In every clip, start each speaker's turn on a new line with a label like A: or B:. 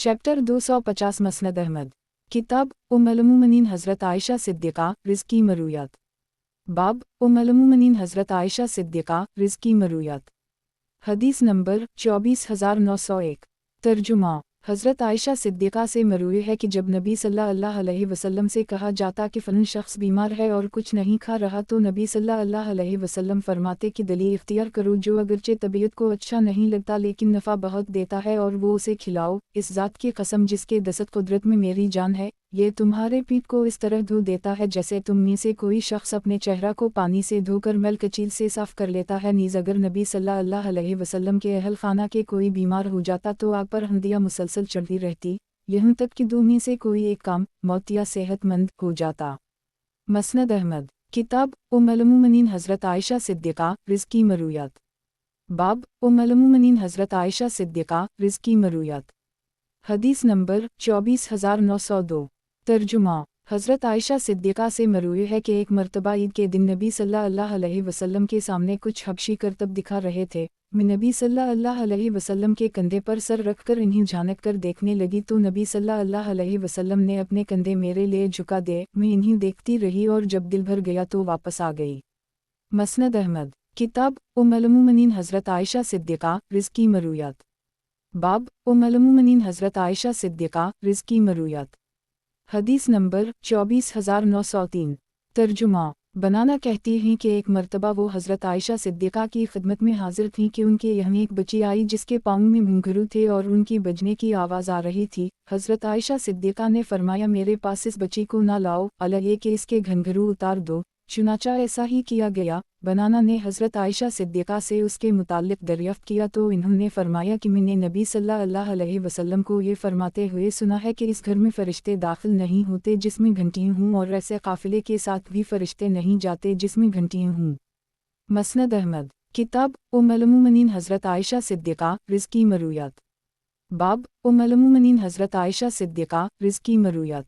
A: Chapter 250 मसनद Ahmad. किताब उम्मुल-मोमिनीन हज़रत आयशा सिद्दीक़ा रिज़्क़ी मरूयात। बाब उम्मुल-मोमिनीन हज़रत आयशा सिद्दीक़ा रिज़्क़ी मरूयात। हदीस नंबर 24901। तर्जुमा। हज़रत आयशा सिद्दीक़ा से मरूई है कि जब नबी सल्लल्लाहु अलैहि वसल्लम से कहा जाता कि फ़लन शख्स बीमार है और कुछ नहीं खा रहा तो नबी सल्लल्लाहु अलैहि वसल्लम फरमाते कि दली इख्तियार करो जो अगरचे तबीयत को अच्छा नहीं लगता लेकिन नफ़ा बहुत देता है और वो उसे खिलाओ। इस ज़ात की कसम जिसके दस्त कुदरत में मेरी जान है, ये तुम्हारे पीठ को इस तरह धो देता है जैसे तुम में से कोई शख्स अपने चेहरा को पानी से धोकर मैल कचील से साफ़ कर लेता है। नीज़ अगर नबी सल्लल्लाहु अलैहि वसल्लम के अहल खाना के कोई बीमार हो जाता तो आग पर हंदिया मुसलसल चढ़ती रहती, यहाँ तक कि दो में से कोई एक काम मौत या सेहतमंद हो जाता। मसनद अहमद। किताब उम्मुल-मोमिनीन हज़रत आयशा सिद्दीक़ा रिज़्क़ी मरूयात। बाब उम्मुल-मोमिनीन हज़रत आयशा सिद्दीक़ा रिज़्क़ी मरूयात। हदीस नंबर 24902। तर्जुमा। हज़रत आयशा सिद्दीक़ा से मरूई है कि एक मरतबा ईद के दिन नबी सल्लल्लाहु अलैहि वसल्लम के सामने कुछ हबशी करतब दिखा रहे थे। मैं नबी सल्लल्लाहु अलैहि वसल्लम के कंधे पर सर रखकर इन्हीं झांक कर देखने लगी तो नबी सल्लल्लाहु अलैहि वसल्लम ने अपने कंधे मेरे लिए झुका दिए। मैं इन्हीं देखती रही और जब दिल भर गया तो वापस आ गई। मसनद अहमद। किताब उम्मुल-मोमिनीन हज़रत आयशा सिद्दीक़ा रिज़्क़ी मरूयात। बाब उम्मुल-मोमिनीन हज़रत आयशा सिद्दीक़ा रिज़्क़ी मरूयात। हदीस नंबर 24903। तर्जुमा। बनाना कहती हैं कि एक मरतबा वो हज़रत आयशा सिद्दीक़ा की खिदमत में हाजिर थीं कि उनके यहाँ एक बच्ची आई जिसके पाँव में घुंघरू थे और उनकी बजने की आवाज़ आ रही थी। हज़रत आयशा सिद्दीक़ा ने फरमाया मेरे पास इस बच्ची को ना लाओ, अला ये कि इसके घुंघरू उतार दो। चुनाचा ऐसा ही किया गया। बनाना ने हज़रत आयशा सिद्दीक़ा से उसके मुताल्लिक़ दरियाफ़्त किया तो इन्होंने फरमाया कि मैंने नबी सल्लल्लाहु अलैहि वसल्लम को ये फरमाते हुए सुना है कि इस घर में फ़रिश्ते दाखिल नहीं होते जिसमें घंटियाँ हों और ऐसे काफ़िले के साथ भी फ़रिश्ते नहीं जाते जिसमें घंटियाँ हों। मसनद अहमद। किताब उम्मुल-मोमिनीन हज़रत आयशा सिद्दीक़ा रिज़्क़ी मरूयात। बाब उम्मुल-मोमिनीन हज़रत आयशा सिद्दीक़ा रिज़्क़ी मरूयात।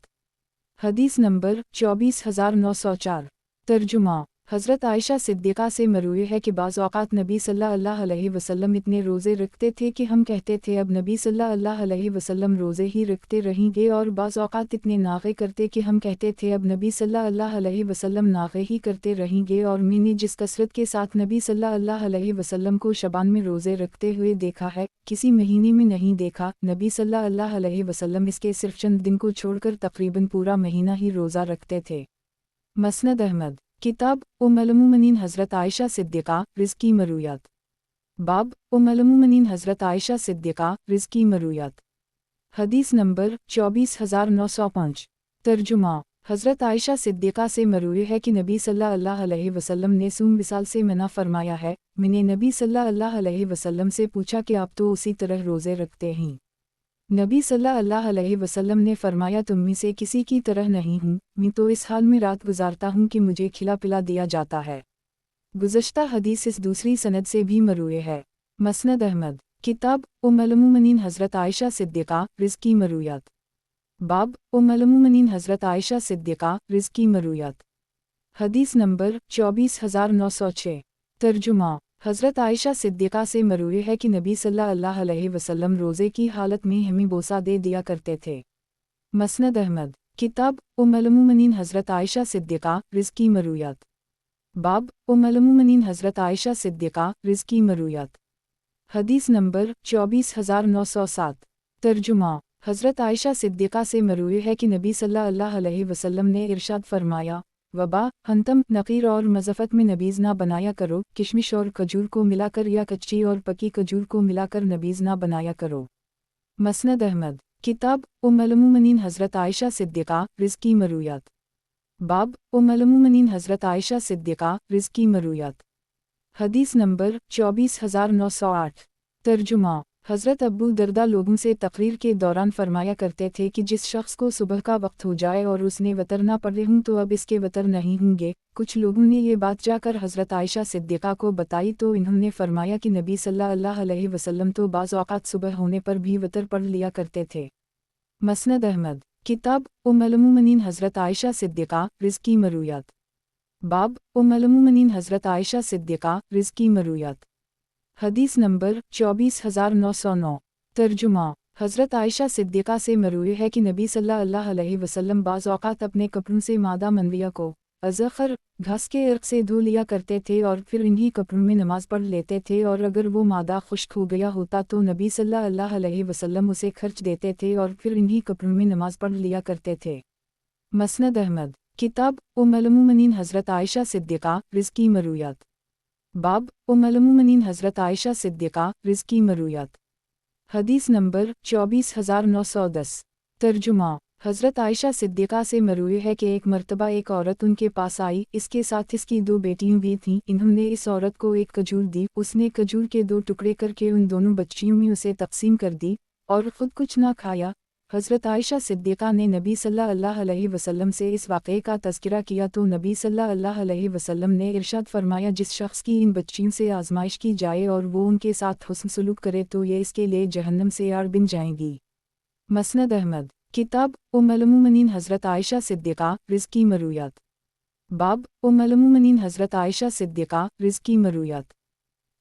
A: हदीस नंबर 24904। तर्जुमा। हज़रत आयशा सिद्दीक़ा से मरूई है कि बाज़ औक़ात नबी सल्लल्लाहु अलैहि वसल्लम इतने रोज़े रखते थे कि हम कहते थे अब नबी सल्लल्लाहु अलैहि वसल्लम रोज़े ही रखते रहेंगे, और बाज़ औक़ात इतने नागे करते कि हम कहते थे अब नबी सल्लल्लाहु अलैहि वसल्लम नागे ही करते रहेंगे। और मैंने जिस कसरत के साथ नबी सल्लल्लाहु अलैहि वसल्लम को शबान में रोज़े रखते हुए देखा है, किसी महीने में नहीं देखा। नबी सल्लल्लाहु अलैहि वसल्लम इसके सिर्फ चंद दिन को छोड़कर तक़रीबन पूरा महीना ही रोज़ा रखते थे। मसनद अहमद। किताब उम्मुल-मोमिनीन हज़रत आयशा सिद्दीक़ा रिज़्क़ी मरूयात। बाब उम्मुल-मोमिनीन हज़रत आयशा सिद्दीक़ा रिज़्क़ी मरूयात। हदीस नंबर 24905। तर्जुमा। हज़रत आयशा सिद्दीक़ा से मरूई है कि नबी सल्लल्लाहु अलैहि वसल्लम ने सूम विसाल से मना फरमाया है। मैंने नबी सल्लल्लाहु अलैहि वसल्लम से पूछा कि आप तो उसी तरह रोज़े रखते हैं। नबी सल्लल्लाहु अलैहि वसल्लम ने फरमाया तुम में से किसी की तरह नहीं हूँ, मैं तो इस हाल में रात गुजारता हूँ कि मुझे खिला पिला दिया जाता है। गुज़श्ता हदीस इस दूसरी सनद से भी मरूई है। मसनद अहमद। किताब उम्मुल-मोमिनीन हज़रत आयशा सिद्दीक़ा रिज़्क़ी मरूयात। बाब उम्मुल-मोमिनीन हज़रत आयशा सिद्दीक़ा रिज़्क़ी मरूयात। हदीस नंबर 24906। तर्जुमा। हज़रत आयशा सिद्दीक़ा से मरूई है कि नबी सल्लल्लाहु अलैहि वसल्लम रोज़े की हालत में हमें बोसा दे दिया करते थे। मसनद अहमद। किताब उम्मुल-मोमिनीन हज़रत आयशा सिद्दीक़ा रिज़्क़ी मरूयात। बाब उम्मुल-मोमिनीन हज़रत आयशा सिद्दीक़ा रिज़्क़ी मरूयात। हदीस नंबर 24907। तर्जुमा। हज़रत आयशा सिद्दीक़ा से मरूई है कि नबी सल्लल्लाहु अलैहि वसल्लम ने इरशाद फरमाया वबा हंतम नक़ीर और मज़फ़त में नबीज़ ना बनाया करो, किशमिश और खजूर को मिलाकर या कच्ची और पकी खजूर को मिलाकर नबीज़ ना बनाया करो। मसनद अहमद। किताब उम्मुल-मोमिनीन हज़रत आयशा सिद्दीक़ा रिज़्क़ी मरूयात। बाब उम्मुल-मोमिनीन हज़रत आयशा सिद्दीक़ा रिज़्क़ी मरूयात। हदीस नंबर 24908। तर्जुमा। हज़रत अबू दरदा लोगों से तकरीर के दौरान फरमाया करते थे कि जिस शख्स को सुबह का वक्त हो जाए और उसने वतर ना पढ़े हों तो अब इसके वतर नहीं होंगे। कुछ लोगों ने ये बात जाकर हज़रत आयशा सिद्दीक़ा को बताई तो इन्होंने फरमाया कि नबी सल्लल्लाहु अलैहि वसल्लम तो बाज़ औक़ात सुबह होने पर भी वतर पढ़ लिया करते थे। मसनद अहमद। किताब उम्मुल-मोमिनीन हज़रत आयशा सिद्दीक़ा रिज़्क़ी मरूयात। बाब उम्मुल-मोमिनीन हज़रत आयशा सिद्दीक़ा रिज़्क़ी मरूयात। हदीस नंबर 24909। तर्जुमा। हज़रत आयशा सिद्दीक़ा से मरवी है कि नबी सल्लल्लाहु अलैहि वसल्लम बाज़ औक़ात अपने कपड़ों से मादा मनविया को अज़ख़र घास के इर्क से धो लिया करते थे और फिर इन्हीं कपड़ों में नमाज पढ़ लेते थे, और अगर वो मादा खुश्क हो गया होता तो नबी सल्लल्लाहु अलैहि वसल्लम उसे खर्च देते थे और फिर इन्हीं कपड़ों में नमाज पढ़ लिया करते थे। मसनद अहमद किताब उम्मुल-मोमिनीन हज़रत आयशा सिद्दीक़ा रिज़्क़ी मरूयात। बाब उम्मुल-मोमिनीन हज़रत आयशा सिद्दीक़ा रिज़्क़ी मरूयात। हदीस नंबर 24910। तर्जुमा हज़रत आयशा सिद्दीक़ा से मरवी है कि एक मर्तबा एक औरत उनके पास आई, इसके साथ इसकी 2 बेटियां भी थीं। इन्होंने इस औरत को एक खजूर दी, उसने खजूर के 2 टुकड़े करके उन दोनों बच्चियों में उसे तकसीम कर दी और ख़ुद कुछ ना खाया। हज़रत आयशा सिद्दीक़ा ने नबी सल्लल्लाहु अलैहि वसल्लम से इस वाक़े का तज़किरा किया तो नबी सल्लल्लाहु अलैहि वसल्लम ने इरशाद फरमाया, जिस शख्स की इन बच्चियों से आज़माइश की जाए और वो उनके साथ हुस्न सलूक करे तो ये इसके लिए जहन्नम से आड़ बिन जाएंगी। मसनद अहमद किताब उम्मुल-मोमिनीन हज़रत आयशा सिद्दीक़ा रिज़्क़ी मरूयात। बाब उम्मुल-मोमिनीन हज़रत आयशा सिद्दीक़ा रिज़्क़ी मरूयात।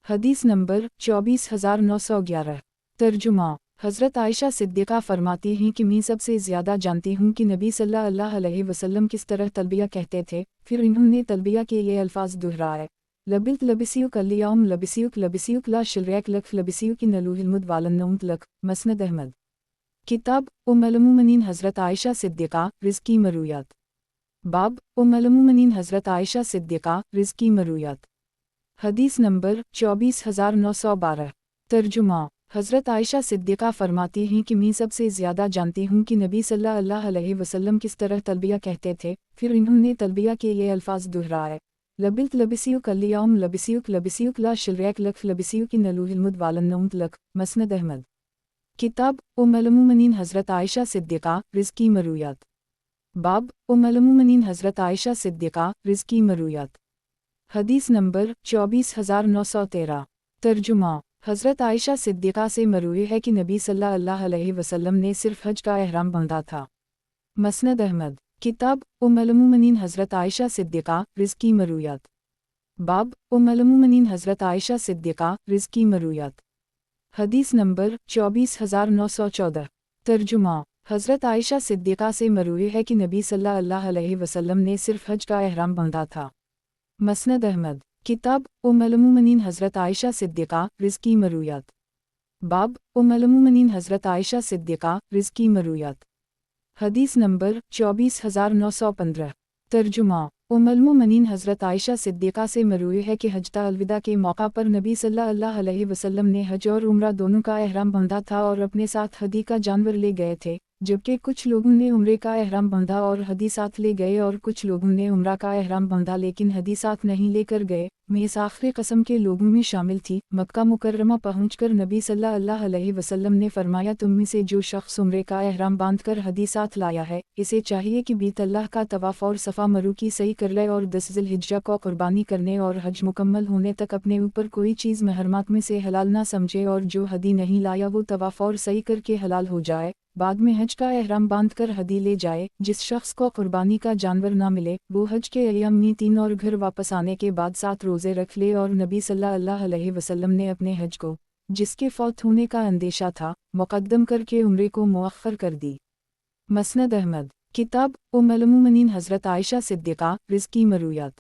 A: हदीस नंबर 24911। तर्जुमा हज़रत आयशा सिद्दीक़ा फरमाती हैं कि मैं सबसे ज़्यादा जानती हूँ कि नबी सल्लल्लाहु अलैहि वसल्लम किस तरह तलबिया कहते थे। फिर इन्होंने तलबिया के ये अल्फाज दोहराए, लबिल्त लबिसियुक अल-यौम लबिसियुक लबिसियुक ला शिर्रैक लक लबिसियुक नलूहिल मुद वालन्नौत लक। मसनद अहमद किताब उम्मुल-मोमिनीन हज़रत आयशा सिद्दीक़ा रिज़्क़ी मरूयात। बाब उम्मुल-मोमिनीन हज़रत आयशा सिद्दीक़ा रिज़्क़ी मरूयात। हदीस नंबर 24912। तर्जुमा हज़रत आयशा सिद्दीक़ा फरमाती हैं कि मैं सबसे ज़्यादा जानती हूँ कि नबी सल्लल्लाहु अलैहि वसल्लम किस तरह तलबिया कहते थे। फिर इन्होंने तलबिया के ये अल्फाज दोहराए, लबिल्त लबिसियुक अल-यौम लबिसियुक लबिसियुक ला शिर्रैक लक लबिसियुक नलूहिल मुद वालन्नौत लक। मसनद अहमद किताब उम्मुल-मोमिनीन हज़रत आयशा सिद्दीक़ा रिज़्क़ी मरूयात। बाब उम्मुल-मोमिनीन हज़रत आयशा सिद्दीक़ा रिज़्क़ी मरूयात। हदीस नंबर 24913। तर्जुमा हज़रत आयशा सिद्दीक़ा से मरवी है कि नबी सल्लल्लाहु अलैहि वसल्लम ने सिर्फ़ हज का एहराम बांधा था। मसनद अहमद किताब उम्मुल-मोमिनीन हज़रत आयशा सिद्दीक़ा रिज़्क़ी मरूयात। बाब उम्मुल-मोमिनीन हज़रत आयशा सिद्दीक़ा रिज़्क़ी मरूयात। हदीस नंबर 24914। तर्जुमा हज़रत आयशा सिद्दीक़ा से मरवी है कि नबी सल्लल्लाहु अलैहि वसल्लम ने सिर्फ़ हज का एहराम बांधा था। मसनद अहमद किताब उम्मुल-मोमिनीन हज़रत आयशा सिद्दीक़ा रिज़्क़ी मरूयात। बाब उम्मुल-मोमिनीन हज़रत आयशा सिद्दीक़ा रिज़्क़ी मरूयात। हदीस नंबर 24915। तर्जुमा उम्मुल-मोमिनीन हज़रत आयशा सिद्दीक़ा से मरवी है कि हज्जत अलविदा के मौका पर नबी सल्लल्लाहु अलैहि वसल्लम ने हज और उम्रा दोनों का एहराम बांधा था और अपने साथ हदी का जानवर ले गए थे, जबकि कुछ लोगों ने उम्रे का एहराम बांधा और हदी साथ ले गए और कुछ लोगों ने उम्रा का एहराम बांधा लेकिन हदी साथ नहीं लेकर गए। मैं इस आखिरी कस्म के लोगों में शामिल थी। मक्का मुकर्रमा पहुंचकर नबी सल्लल्लाहु अलैहि वसल्लम ने फरमाया, तुम में से जो शख्स उम्रे का एहराम बांधकर हदी साथ लाया है, इसे चाहिए कि बीत अल्लाह का तवाफ़ और सफ़ा मरू की सही कर ले और 10 ज़िलहिज्जा को कुर्बानी करने और हज मुकम्मल होने तक अपने ऊपर कोई चीज़ महरमात में से हलाल ना समझे, और जो हदी नहीं लाया वो तवाफ़ और सही करके हलाल हो जाए, बाद में हज का एहराम बांधकर हदी ले जाए। जिस शख्स को कुर्बानी का जानवर ना मिले वो हज के अय्याम में 3 और घर वापस आने के बाद 7 रोज़े रख ले। और नबी सल्लल्लाहु अलैहि वसल्लम ने अपने हज को, जिसके फौत होने का अंदेशा था, मुक़द्दम करके उम्रे को मुअख्खर कर दी। मसनद अहमद किताब उम्मुल-मोमिनीन हज़रत आयशा सिद्दीक़ा रिज़्क़ी मरूयात।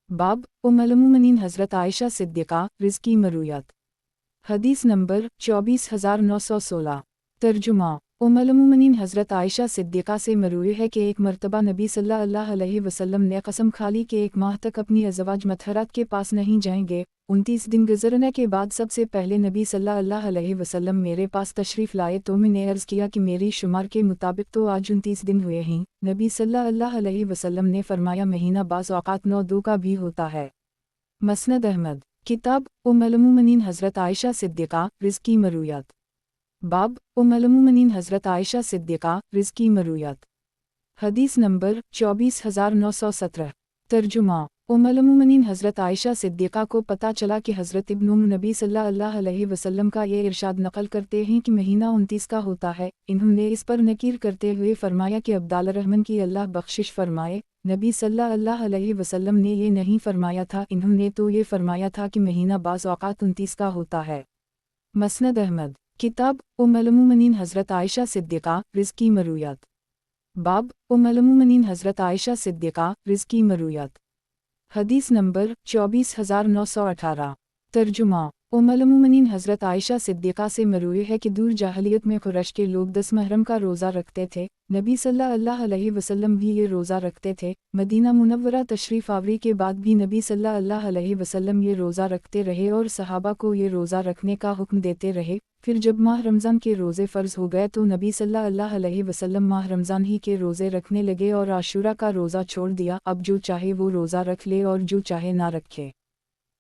A: बाब उम्मुल-मोमिनीन हज़रत आयशा सिद्दीक़ा रिज़्क़ी मरूयात। हदीस नंबर 24916। तर्जुमा उम्मुल-मोमिनीन हज़रत आयशा सिद्दीक़ा से मरवी है कि एक मर्तबा नबी सल्लल्लाहु अलैहि वसल्लम ने कसम खा ली कि 1 माह तक अपनी अज़वाज मतहरात के पास नहीं जाएंगे। 29 दिन गुज़रने के बाद सबसे पहले नबी सल्लल्लाहु अलैहि वसल्लम मेरे पास तशरीफ़ लाए तो मैंने अर्ज़ किया कि मेरी शुमार के मुताबिक तो आज 29 दिन हुए हैं। नबी सल्लल्लाहु अलैहि वसल्लम ने फरमाया, महीना बाज़ औक़ात 9-2 का भी होता है। मसनद अहमद किताब उम्मुल-मोमिनीन हज़रत आयशा सिद्दीक़ा रिज़्क़ी मरूयात। बाब उम्मुल-मोमिनीन हज़रत आयशा सिद्दीक़ा रिज़्क़ी मरूयात। हदीस नंबर 24917। तर्जुमा उम्मुल-मोमिनीन हज़रत आयशा सिद्दीक़ा को पता चला कि हज़रत इब्न उम्म नबी सल्लल्लाहु अलैहि वसल्लम का ये इरशाद नक़ल करते हैं कि महीना 29 का होता है। इन्होंने इस पर नकीर करते हुए फरमाया कि अब्दाल रहमान की अल्लाह बख्शिश फरमाए, नबी सल्लल्लाहु अलैहि वसल्लम ने ये नहीं फरमाया था, इन्होंने तो ये फरमाया था कि महीना बाज़ औक़ात 29 का होता है। मसनद अहमद किताब उम्मुल-मोमिनीन हज़रत आयशा सिद्दीक़ा रिज़्क़ी मरूयात। बाब उम्मुल-मोमिनीन हज़रत आयशा सिद्दीक़ा रिज़्क़ी मरूयात। हदीस नंबर 24918। तर्जुमा उम्मुल-मोमिनीन हज़रत आयशा सिद्दीक़ा से मरूई है कि दूर जाहलियत में कुरैश के लोग 10 मुहर्रम का रोज़ा रखते थे। नबी सल्लल्लाहु अलैहि वसल्लम भी ये रोज़ा रखते थे। मदीना मुनव्वरा तशरीफ़ आवरी के बाद भी नबी सल्लल्लाहु अलैहि वसल्लम ये रोज़ा रखते रहे और सहाबा को ये रोज़ा रखने का हुक्म देते रहे। फिर जब माह रमज़ान के रोज़े फ़र्ज़ हो गए तो नबी सल्लल्लाहु अलैहि वसल्लम माह रमज़ान ही के रोज़े रखने लगे और आशूरा का रोज़ा छोड़ दिया। अब जो चाहे वो रोज़ा रख ले और जो चाहे ना रखे।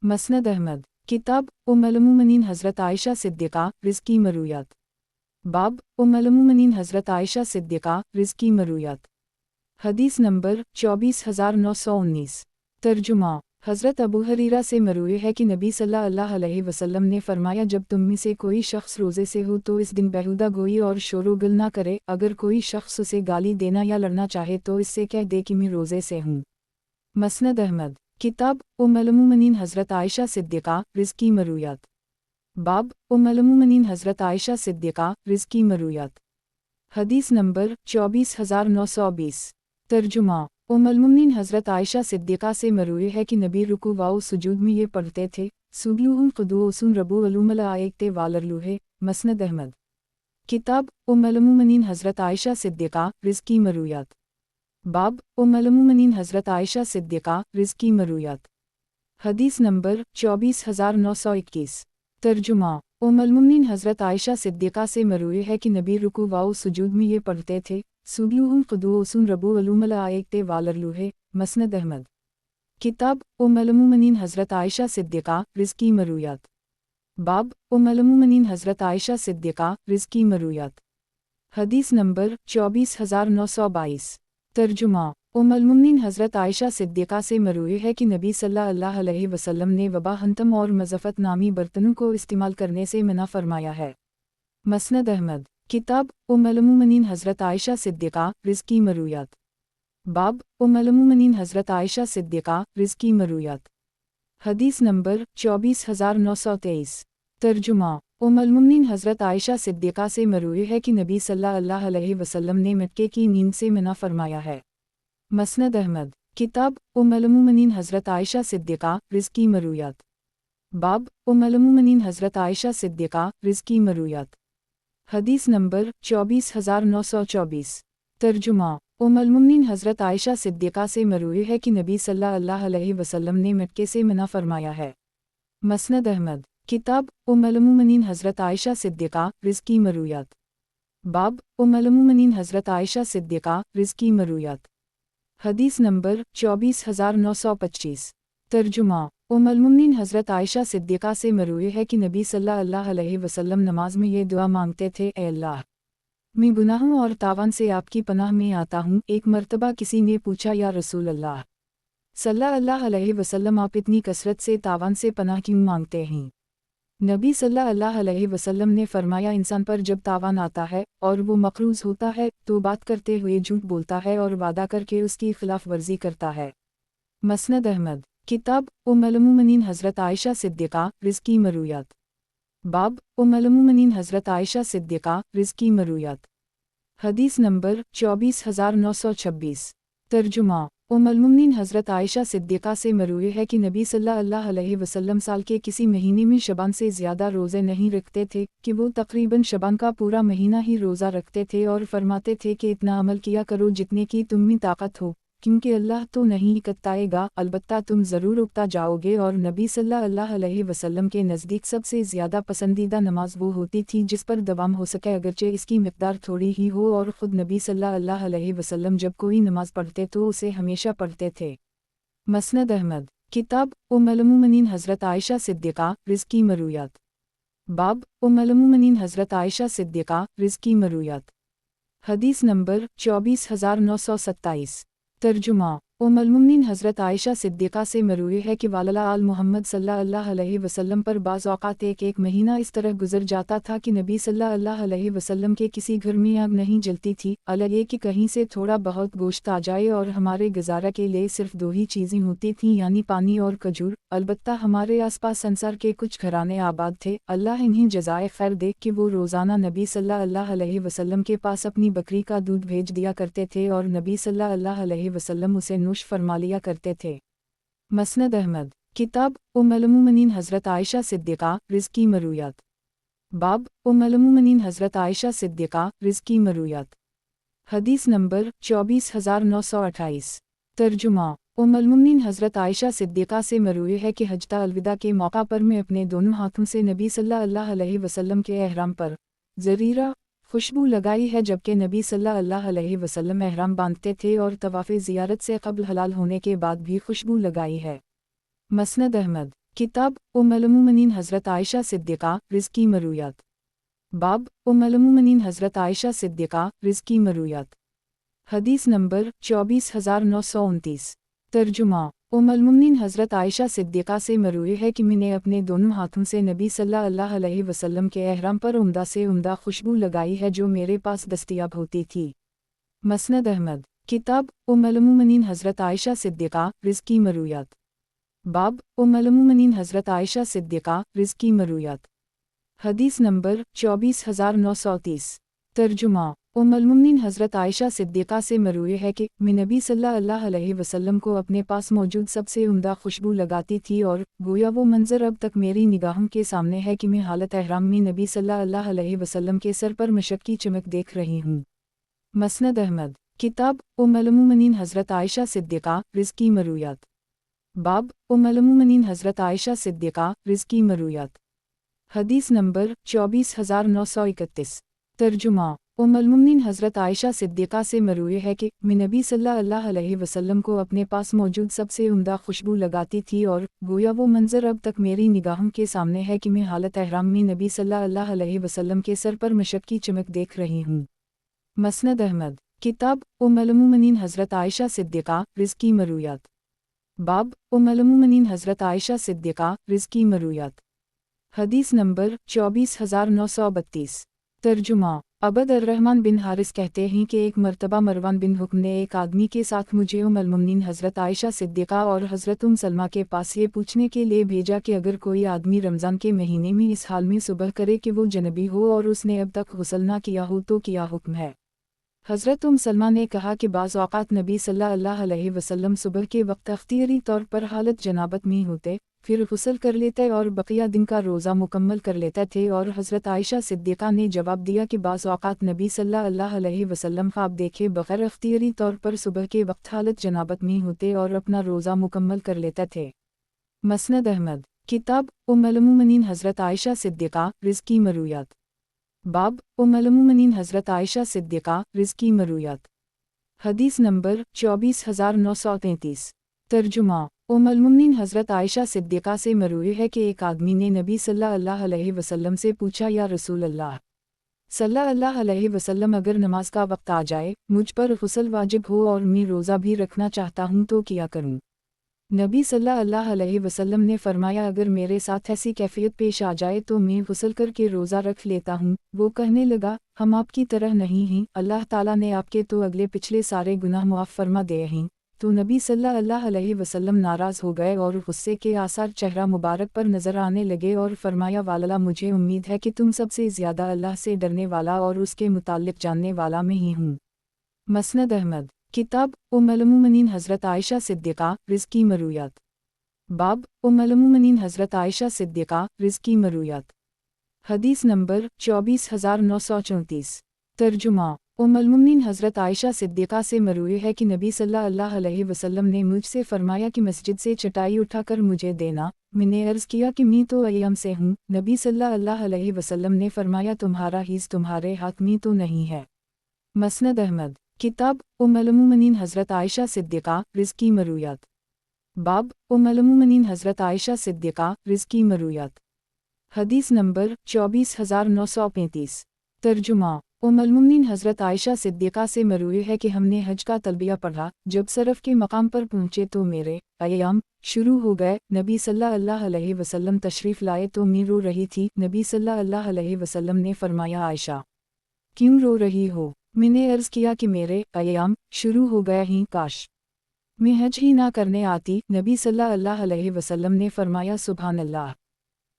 A: मसनद अहमद किताब उम्मुल-मोमिनीन हज़रत आयशा सिद्दीक़ा रिज़्क़ी मरूयात। बाब उम्मुल-मोमिनीन हज़रत आयशा सिद्दीक़ा रिज़्क़ी मरूयात। हदीस नंबर 24919। तर्जुमा हज़रत अबू हरीरा से मरूई है कि नबी सल्लल्लाहु अलैहि वसल्लम ने फरमाया, जब तुम में से कोई शख्स रोज़े से हो तो इस दिन बेहुदा गोई और शोरोगुल ना करे। अगर कोई शख्स उसे गाली देना या लड़ना चाहे तो इससे कह दे कि मैं रोज़े से हूँ। मसनद अहमद किताब उम्मुल-मोमिनीन हज़रत आयशा सिद्दीक़ा रिज़्क़ी मरूयात। बाब उम्मुल-मोमिनीन हज़रत आयशा सिद्दीक़ा रिज़्क़ी मरूयात। हदीस नंबर 24920। तर्जुमा उम्मुल-मोमिनीन हज़रत आयशा सिद्दीक़ा से मरूई है कि नबी रुकू व सुजूद में ये पढ़ते थे, सुबलूहुन क़ुदूसुन रब्बु अलुमल आयते वालरलुहे। मसनद अहमद किताब उम्मुल-मोमिनीन हज़रत आयशा सिद्दीक़ा रिज़्क़ी मरूयात। बाब उम्मुल-मोमिनीन हज़रत आयशा सिद्दीक़ा रिज़्क़ी मरूयात। हदीस नंबर 24921। तर्जुमा उम्मुल-मोमिनीन हज़रत आयशा सिद्दीक़ा से मरूई है कि नबी रुकू व सुजूद में ये पढ़ते थे, सुबलूहुन क़ुदूसुन रब्बु अलुमल आयते वालरलुहे। मसनद अहमद किताब उम्मुल-मोमिनीन हज़रत आयशा सिद्दीक़ा रिज़्क़ी मरूयात। बाब उम्मुल-मोमिनीन हज़रत आयशा सिद्दीक़ा रिज़्क़ी मरूयात। हदीस नंबर 24922। तर्जुमा उम्मुल-मोमिनीन हज़रत आयशा सिद्दीक़ा से मरूई है कि नबी सल्लल्लाहु अलैहि वसल्लम ने वबा, हंतम और मज़फ़त नामी बर्तनों को इस्तेमाल करने से मना फरमाया है। मसनद अहमद किताब उम्मुल-मोमिनीन हज़रत आयशा सिद्दीक़ा रिज़्क़ी मरूयात। बाब उम्मुल-मोमिनीन हज़रत आयशा सिद्दीक़ा रिज़्क़ी मरूयात। हदीस नंबर 24923। तर्जुमा उम्मुल-मोमिनीन हज़रत आयशा सिद्दीक़ा से मरूई है कि नबी सल्लल्लाहु अलैहि वसल्लम ने मटके की नींद से मना फरमाया है। मसनद अहमद किताब उम्मुल-मोमिनीन हज़रत आयशा सिद्दीक़ा रिज़्क़ी मरूयात। बाब उम्मुल-मोमिनीन हज़रत आयशा सिद्दीक़ा रिज़्क़ी मरूयात। हदीस नंबर 24924। तर्जुमा उम्मुल-मोमिनीन हज़रत आयशा सिद्दीक़ा से मरूई है कि नबी सल्लल्लाहु अलैहि वसल्लम ने मटके से मना फरमाया है। मसनद अहमद किताब उम्मुल-मोमिनीन हज़रत आयशा सिद्दीक़ा रिज़्क़ी मरूयात। बाब उम्मुल-मोमिनीन हज़रत आयशा सिद्दीक़ा रिज़्क़ी मरूयात। हदीस नंबर 24925। तर्जुमा उम्मुल-मोमिनीन हज़रत आयशा सिद्दीक़ा से मरूई है कि नबी सल्लल्लाहु अलैहि वसल्लम नमाज में ये दुआ मांगते थे, ऐ अल्लाह, मैं गुनाहों और तावान से आपकी पनाह में आता हूँ। एक मर्तबा किसी ने पूछा, या रसूल अल्लाह सल्लल्लाहु अलैहि वसल्लम, आप इतनी कसरत से तावान से पनाह क्यों मांगते हैं? नबी सल्लल्लाहु अलैहि वसल्लम ने फरमाया, इंसान पर जब तावान आता है और वो मक़रूज़ होता है तो बात करते हुए झूठ बोलता है और वादा करके उसकी खिलाफ वर्जी करता है। मसनद अहमद किताब उम्मुल-मोमिनीन हज़रत आयशा सिद्दीक़ा रिज़्क़ी मरूयात। बाब उम्मुल-मोमिनीन हज़रत आयशा सिद्दीक़ा रिज़्क़ी मरूयात। हदीस नंबर 24926। तर्जुमा उम्मुल-मोमिनीन हज़रत आयशा सिद्दीक़ा से मरूई है कि नबी सल्लल्लाहु अलैहि वसल्लम साल के किसी महीने में शबान से ज़्यादा रोज़े नहीं रखते थे कि वो तक़रीबन शबान का पूरा महीना ही रोज़ा रखते थे और फरमाते थे कि इतना अमल किया करो जितने की तुम में ताकत हो, क्योंकि अल्लाह तो नहीं कताएगा, अलबत्ता तुम ज़रूर उगता जाओगे। और नबी सल्लल्लाहु अलैहि वसल्लम के नज़दीक सबसे ज़्यादा पसंदीदा नमाज वो होती थी जिस पर दवाम हो सके, अगरचे इसकी मिक़दार थोड़ी ही हो। और ख़ुद नबी सल्लल्लाहु अलैहि वसल्लम जब कोई नमाज पढ़ते तो उसे हमेशा पढ़ते थे। मसनद अहमद किताब उम्मुल-मोमिनीन हज़रत आयशा सिद्दीक़ा रिज़्क़ी मरूयात। बाब उम्मुल-मोमिनीन हज़रत आयशा सिद्दीक़ा रिज़्क़ी मरूयात। हदीस नंबर 24927। तर्जुमा उम्मुल-मोमिनीन हज़रत आयशा सिद्दीक़ा से मरवी है कि वाला आल मोहम्मद सल्लल्लाहु अलैहि वसल्लम पर बाज़ औक़ात एक महीना इस तरह गुज़र जाता था कि नबी सल्लल्लाहु अलैहि वसल्लम के किसी घर में आग नहीं जलती थी, अलग ये कि कहीं से थोड़ा बहुत गोश्त आ जाए और हमारे गुज़ारा के लिए सिर्फ दो ही चीज़ें होती थीं, यानी पानी और खजूर। अलबत्ता हमारे आसपास अंसार के कुछ घराने आबाद थे, अल्लाह इन्हें जज़ाए खैर दे कि वो रोज़ाना नबी सल्लल्लाहु अलैहि वसल्लम के पास अपनी बकरी का दूध भेज दिया करते थे और नबी सल्लल्लाहु अलैहि वसल्लम उसे नोश फरमा लिया करते थे। मसनद अहमद किताब उम्मुल-मोमिनीन हज़रत आयशा सिद्दीक़ा रिज़्क़ की मरूयात। बाब उम्मुल-मोमिनीन हज़रत आयशा सिद्दीक़ा रिज़्क़ की मरूयात। हदीस नंबर 24928। तर्जुमा उम्मुल-मोमिनीन हज़रत आयशा सिद्दीक़ा से मरवी है कि हज्जता अलविदा के मौका पर मैं अपने दोनों हाथों से नबी सल्लल्लाहु अलैहि वसल्लम के एहराम पर ज़रीरा खुशबू लगाई है, जबकि नबी सल्लल्लाहु अलैहि वसल्लम एहराम बांधते थे और तवाफ़े ज़ियारत से क़ब्ल हलाल होने के बाद भी खुशबू लगाई है। मसनद अहमद किताब उम्मुल-मोमिनीन हज़रत आयशा सिद्दीक़ा रिज़्क़ की मरूयात। बाब उम्मुल-मोमिनीन हज़रत आयशा सिद्दीक़ा रिज़्क़ की मरूयात। हदीस नंबर 24929। तर्जुमा उम्मुल-मोमिनीन हज़रत आयशा सिद्दीक़ा से मरवी है कि मैंने अपने दोनों हाथों से नबी सल्लल्लाहु अलैहि वसल्लम के एहराम पर उम्दा से उम्दा खुशबू लगाई है जो मेरे पास दस्तयाब होती थी। मसनद अहमद किताब उम्मुल-मोमिनीन हज़रत आयशा सिद्दीक़ा रिज़्क़ की मरूयात। बाब उम्मुल-मोमिनीन हज़रत आयशा सिद्दीक़ा रिज़्क़ की मरूयात। हदीस नंबर 24930। तर्जुमा उम्मुल-मोमिनीन हज़रत आयशा सिद्दीक़ा से मरवी है कि मैं नबी सल्लल्लाहु अलैहि वसल्लम को अपने पास मौजूद सबसे उम्दा खुशबू लगाती थी और गोया वो मंज़र अब तक मेरी निगाहों के सामने है कि मैं हालत एहराम में नबी सल्लल्लाहु अलैहि वसल्लम के सर पर मशक की चमक देख रही हूँ। मसनद अहमद किताब उम्मुल-मोमिनीन हज़रत आयशा सिद्दीक़ा रिज़्क़ की मरूयात। बाब उम्मुल-मोमिनीन हज़रत आयशा सिद्दीक़ा रिज़्क़ की मरूयात। हदीस नंबर 24931। तर्जुमा उम्मुल-मोमिनीन हज़रत आयशा सिद्दीक़ा से मरवी है कि मैं नबी सल्लल्लाहु अलैहि वसल्लम को अपने पास मौजूद सबसे उम्दा खुशबू लगाती थी और गोया वो मंज़र अब तक मेरी निगाहों के सामने है कि मैं हालत एहराम में नबी सल्लल्लाहु अलैहि वसल्लम के सर पर मशक की चमक देख रही हूँ। मसनद अहमद किताब उम्मुल-मोमिनीन हज़रत आयशा सिद्दीक़ा रिज़्क़ की मरूयात। बाब उम्मुल-मोमिनीन हज़रत आयशा सिद्दीक़ा रिज़्क़ की मरूयात। हदीस नंबर 24932। तर्जुमा अबद अर्रहमान बिन हारिस कहते हैं कि एक मरतबा मरवान बिन हुक्म ने एक आदमी के साथ मुझे उम्मुल-मोमिनीन हज़रत आयशा सिद्दीक़ा और हज़रत सलमा के पास ये पूछने के लिए भेजा कि अगर कोई आदमी रमज़ान के महीने में इस हाल में सुबह करे कि वो जनबी हो और उसने अब तक गुस्ल ना किया हो तो क्या हुक्म है। हज़रत सलमा ने कहा कि बाज़ औक़ात नबी सल्लल्लाहु अलैहि वसल्लम सुबह के वक्त अख्तियारी तौर पर हालत जनाबत में होते, फिर गुस्ल कर लेते और बक़िया दिन का रोज़ा मुकम्मल कर लेते थे। और हज़रत आयशा सिद्दीक़ा ने जवाब दिया कि बाज़ औक़ात नबी सल्लल्लाहु अलैहि वसल्लम ख्वाब देखे बग़ैर अख्तियारी तौर पर सुबह के वक्त हालत जनाबत में होते और अपना रोज़ा मुकम्मल कर लेते थे। मसनद अहमद किताब उम्मुल-मोमिनीन हज़रत आयशा सिद्दीक़ा रिज़्क़ की मरूयात। बाब उम्मुल-मोमिनीन हज़रत आयशा सिद्दीक़ा रिज़्क़ की मरूयात। हदीस नंबर 24933। तर्जुमा उम्मुल-मोमिनीन हज़रत आयशा सिद्दीक़ा से मरवी है कि एक आदमी ने नबी सल्लल्लाहु अलैहि वसल्लम से पूछा, या रसूल अल्लाह सल्लल्लाहु अलैहि वसल्लम, अगर नमाज का वक्त आ जाए, मुझ पर गुस्ल वाजिब हो और मैं रोज़ा भी रखना चाहता हूँ तो क्या करूँ। नबी सल्लल्लाहु अलैहि वसल्लम ने फरमाया, अगर मेरे साथ ऐसी कैफियत पेश आ जाए तो मैं गुस्ल करके रोज़ा रख लेता हूँ। वो कहने लगा, हम आपकी तरह नहीं हैं, अल्लाह ताला ने आपके तो अगले पिछले सारे गुनाह मुआफ़ फरमा दिए हैं। तो नबी सल्लल्लाहु अलैहि वसल्लम नाराज़ हो गए और गुस्से के आसार चेहरा मुबारक पर नज़र आने लगे और फरमाया, वाला मुझे उम्मीद है कि तुम सबसे ज़्यादा अल्लाह से डरने वाला और उसके मुताल्लिक़ जानने वाला मैं ही हूँ। मसनद अहमद किताब उम्मुल-मोमिनीन हज़रत आयशा सिद्दीक़ा रिज़्क़ की मरूयात। बाब उम्मुल-मोमिनीन हज़रत आयशा सिद्दीक़ा रिज़्क़ की मरूयात। हदीस नंबर 24934। तर्जुमा उम्मुल-मोमिनीन हज़रत आयशा सिद्दीक़ा से मरवी है कि नबी सल्लल्लाहु अलैहि वसल्लम ने मुझसे फरमाया कि मस्जिद से चटाई उठाकर मुझे देना। मैंने अर्ज़ किया कि मैं तो अय्यम से हूँ। नबी सल्लल्लाहु अलैहि वसल्लम ने फरमाया, तुम्हारा हिस्सा तुम्हारे हाथ में तो नहीं है। मसनद अहमद किताब उम्मुल-मोमिनीन हज़रत आयशा सिद्दीक़ा रिज़्क़ की मरूयात। बाब उम्मुल-मोमिनीन हज़रत आयशा सिद्दीक़ा रिज़्क़ की मरूयात। हदीस नंबर 24935। तर्जुमा उम्मुल-मोमिनीन हज़रत आयशा सिद्दीक़ा से मरवी है कि हमने हज का तलबिया पढ़ा, जब सरफ़ के मकाम पर पहुँचे तो मेरे अय्याम शुरू हो गए। नबी सल्लल्लाहु अलैहि वसल्लम तशरीफ़ लाए तो मैं रो रही थी। नबी सल्लल्लाहु अलैहि वसल्लम ने फरमाया, आयशा क्यों रो रही हो? मैंने अर्ज़ किया कि मेरे अय्याम शुरू हो गए हैं, काश मैं हज ही ना करने आती। नबी सल्लल्लाहु अलैहि वसल्लम ने फरमाया, सुभान अल्लाह,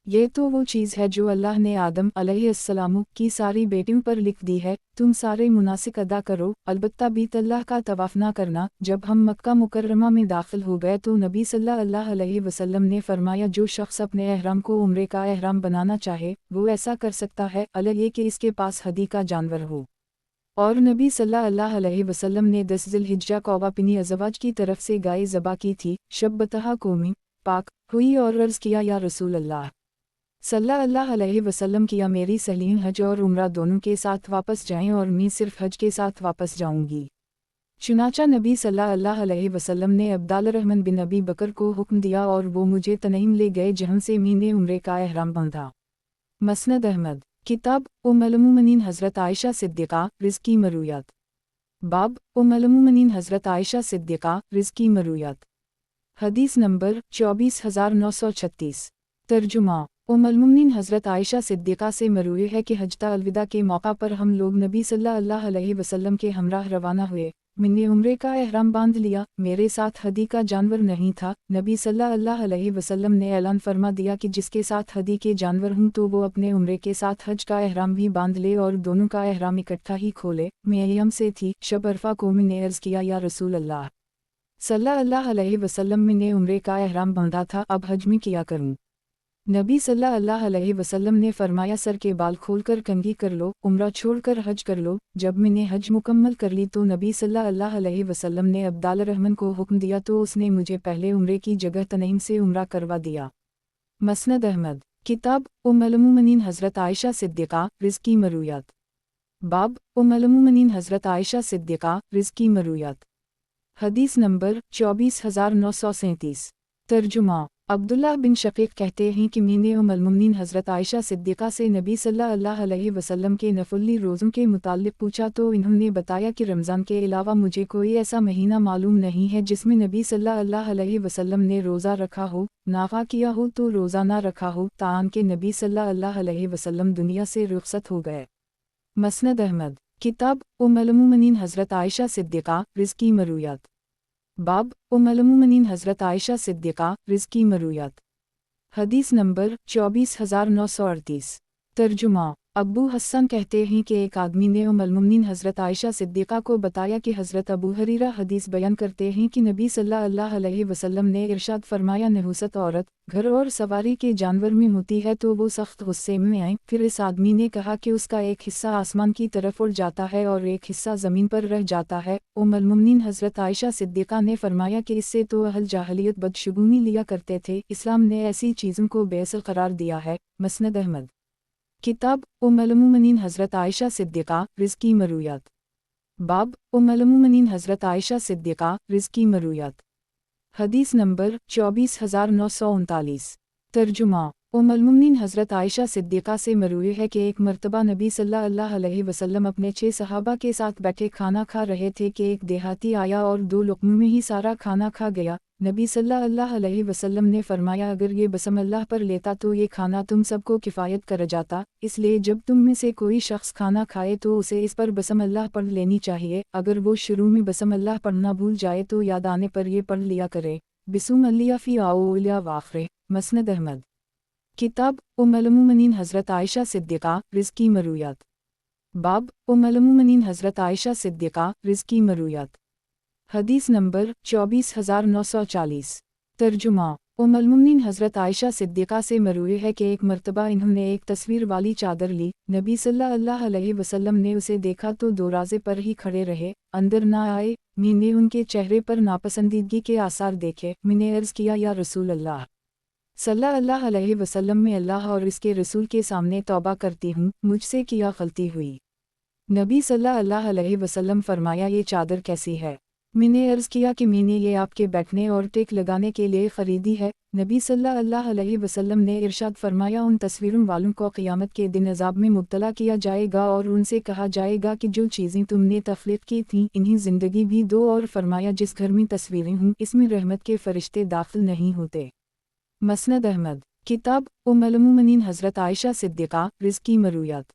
A: ये तो वो चीज़ है जो अल्लाह ने आदम अलैहिस्सलाम की सारी बेटियों पर लिख दी है। तुम सारे मुनासिक अदा करो, अलबत्ता बीत अल्लाह का तवाफ़ ना करना। जब हम मक्का मुकर्रमा में दाखिल हो गए तो नबी सल्लल्लाहु अलैहि वसल्लम ने फरमाया, जो शख्स अपने एहराम को उम्रे का एहराम बनाना चाहे वो ऐसा कर सकता है, अलग ये कि इसके पास हदी का जानवर हो। और नबी सल्लल्लाहु अलैहि वसल्लम ने 10 ज़िलहिज्जा को अपनी अज़वाज की तरफ से गाय ज़बा की थी। शब बतहा कौमी पाक हुई और अर्ज़ किया, या रसूल अल्लाह सल्लल्लाहु अलैहि वसल्लम, किया मेरी सहेलियां हज और उम्रा दोनों के साथ वापस जाएं और मैं सिर्फ हज के साथ वापस जाऊंगी। चुनाचा नबी सल्लल्लाहु अलैहि वसल्लम ने अब्दुर्रहमान बिन अबी बकर को हुक्म दिया और वो मुझे तनईम ले गए, जहां से मैंने उम्रे का एहराम बांधा। मसनद अहमद किताब उम्मुल-मोमिनीन हज़रत आयशा सिद्दीक़ा रिज़्क़ी मरूयात। बाब उम्मुल-मोमिनीन हज़रत आयशा सिद्दीक़ा रिज़्क़ी मरूयात। हदीस नंबर 24936। तर्जुमा उम्मुल-मोमिनीन हज़रत आयशा सिद्दीक़ा से मरवी है कि हज्जता अलविदा के मौका पर हम लोग नबी सल्लल्लाहु अलैहि वसल्लम के हमराह रवाना हुए। मैंने उम्रे का एहराम बांध लिया, मेरे साथ हदी का जानवर नहीं था। नबी सल्लल्लाहु अलैहि वसल्लम ने ऐलान फरमा दिया कि जिसके साथ हदी के जानवर हूँ तो वो अपने उम्रे के साथ हज का एहराम भी बांध ले और दोनों का एहराम इकट्ठा ही खोले। मैं यम से थी। शब अरफा को मैंने अर्ज़ किया, या रसूल अल्लाह सल्लल्लाहु अलैहि वसल्लम, मैंने उम्रे का एहराम बांधा था, अब हज में किया करूँ। नबी सल्लल्लाहु अलैहि वसल्लम ने फरमाया, सर के बाल खोलकर कंघी कर लो, उम्रा छोड़कर हज कर लो। जब मैंने हज मुकम्मल कर ली तो नबी सल्लल्लाहु अलैहि वसल्लम ने अब्दुर्रहमान को हुक्म दिया तो उसने मुझे पहले उम्रे की जगह तनईम से उम्रा करवा दिया। मसनद अहमद किताब उम्मुल-मोमिनीन हज़रत आयशा सिद्दीक़ा रिज़्क़ी मरूयात। बाब उम्मुल-मोमिनीन हज़रत आयशा सिद्दीक़ा रिज़्क़ी मरूयात। हदीस नंबर 24937। तर्जुमा अब्दुल्लाह बिन शकीक कहते हैं कि मैंने उम्मुल-मोमिनीन हज़रत आयशा सिद्दीक़ा से नबी सल्लल्लाहु अलैहि वसल्लम के नफली रोज़ों के मुताल्लिक़ पूछा तो इन्होंने बताया कि रमज़ान के अलावा मुझे कोई ऐसा महीना मालूम नहीं है जिसमें नबी सल्लल्लाहु अलैहि वसल्लम ने रोज़ा रखा हो, नाफ़ा किया हो तो रोज़ा ना रखा हो, तान के नबी सल्लल्लाहु अलैहि वसल्लम दुनिया से रुख़सत हो गए। मसनद अहमद किताब उम्मुल-मोमिनीन हज़रत आयशा सिद्दीक़ा रिज़्क़ी मरूयात। बाब उम्मुल-मोमिनीन हज़रत आयशा सिद्दीक़ा रिज़्क़ी मरूयात। हदीस नंबर 24938। तर्जुमा अब्बू हसन कहते हैं कि एक आदमी ने उम्मुल-मोमिनीन हज़रत आयशा सिद्दीक़ा को बताया कि हज़रत अबू हुरैरा हदीस बयान करते हैं कि नबी सल्लल्लाहु अलैहि वसल्लम ने इरशाद फरमाया, नहुसत औरत घर और सवारी के जानवर में होती है तो वो सख्त गुस्से में आए। फिर इस आदमी ने कहा कि उसका एक हिस्सा आसमान की तरफ उड़ जाता है और एक हिस्सा ज़मीन पर रह जाता है। उम्मुल-मोमिनीन हज़रत आयशा सिद्दीक़ा ने फरमाया कि इससे तो अहल जाहिलियत बदशगुनी लिया करते थे, इस्लाम ने ऐसी चीज़ों को बेअसल करार दिया है। मसनद अहमद किताब उम्मुल-मोमिनीन हज़रत आयशा सिद्दीक़ा रिज़्क़ी मरूयात। बाब उम्मुल-मोमिनीन हज़रत आयशा सिद्दीक़ा रिज़्क़ी मरूयात। हदीस नंबर 24939। तर्जुमा उम्मुल-मोमिनीन हज़रत आयशा सिद्दीक़ा से मरवी है कि एक मरतबा नबी सल्लल्लाहु अलैहि वसल्लम अपने 6 सहाबा के साथ बैठे खाना खा रहे थे कि एक देहाती आया और 2 लुक़मों में ही सारा खाना खा गया। नबी सल्लल्लाहु अलैहि वसल्लम ने फरमाया, अगर ये बसम अल्लाह पर लेता तो ये खाना तुम सबको किफ़ायत कर जाता, इसलिए जब तुम में से कोई शख्स खाना खाए तो उसे इस पर बसम अल्लाह पढ़ लेनी चाहिए। अगर वो शुरू में बसम अल्लाह पढ़ना भूल जाए तो याद आने पर ये पढ़ लिया करे। बिस्म अल्लाह फ़ी औलिया वाख़िर। मसनद अहमद किताब उम्मुल-मोमिनीन हज़रत आयशा सिद्दीक़ा रिज़्क़ी मरूयात। बाब उम्मुल-मोमिनीन हज़रत आयशा सिद्दीक़ा रिज़्क़ी मरूयात। हदीस नंबर 24940। तर्जुमा उम्मुल-मोमिनीन हज़रत आयशा सिद्दीक़ा से मरवी है कि एक मरतबा इन्होंने एक तस्वीर वाली चादर ली। नबी सल्लल्लाहु अलैहि वसल्लम ने उसे देखा तो दरवाज़े पर ही खड़े रहे, अंदर ना आए। मैंने उनके चेहरे पर नापसंदीदगी के आसार देखे। मैंने अर्ज़ किया, या रसूल अल्लाह सल्लल्लाहु अलैहि वसल्लम, में अल्लाह और इसके रसूल के सामने तौबा करती हूँ, मुझसे क्या गलती हुई। नबी सल्लल्लाहु अलैहि वसल्लम फरमाया, ये चादर कैसी है? मैंने अर्ज़ किया कि मैंने ये आपके बैठने और टेक लगाने के लिए ख़रीदी है। नबी सल्लल्लाहु अलैहि वसल्लम ने इरशाद फरमाया, उन तस्वीरों वालों को क़यामत के दिन अज़ाब में मुब्तला किया जाएगा और उनसे कहा जाएगा कि जो चीज़ें तुमने तख्लीक़ की थीं इन्हीं ज़िंदगी भी दो, और फरमाया जिस घर में तस्वीरें हों इसमें रहमत के फ़रिश्ते दाखिल नहीं होते। मसनद अहमद, किताब उम्मुल मोमिनीन हज़रत आयशा सिद्दीक़ा रिज़्क़ी मरूयात।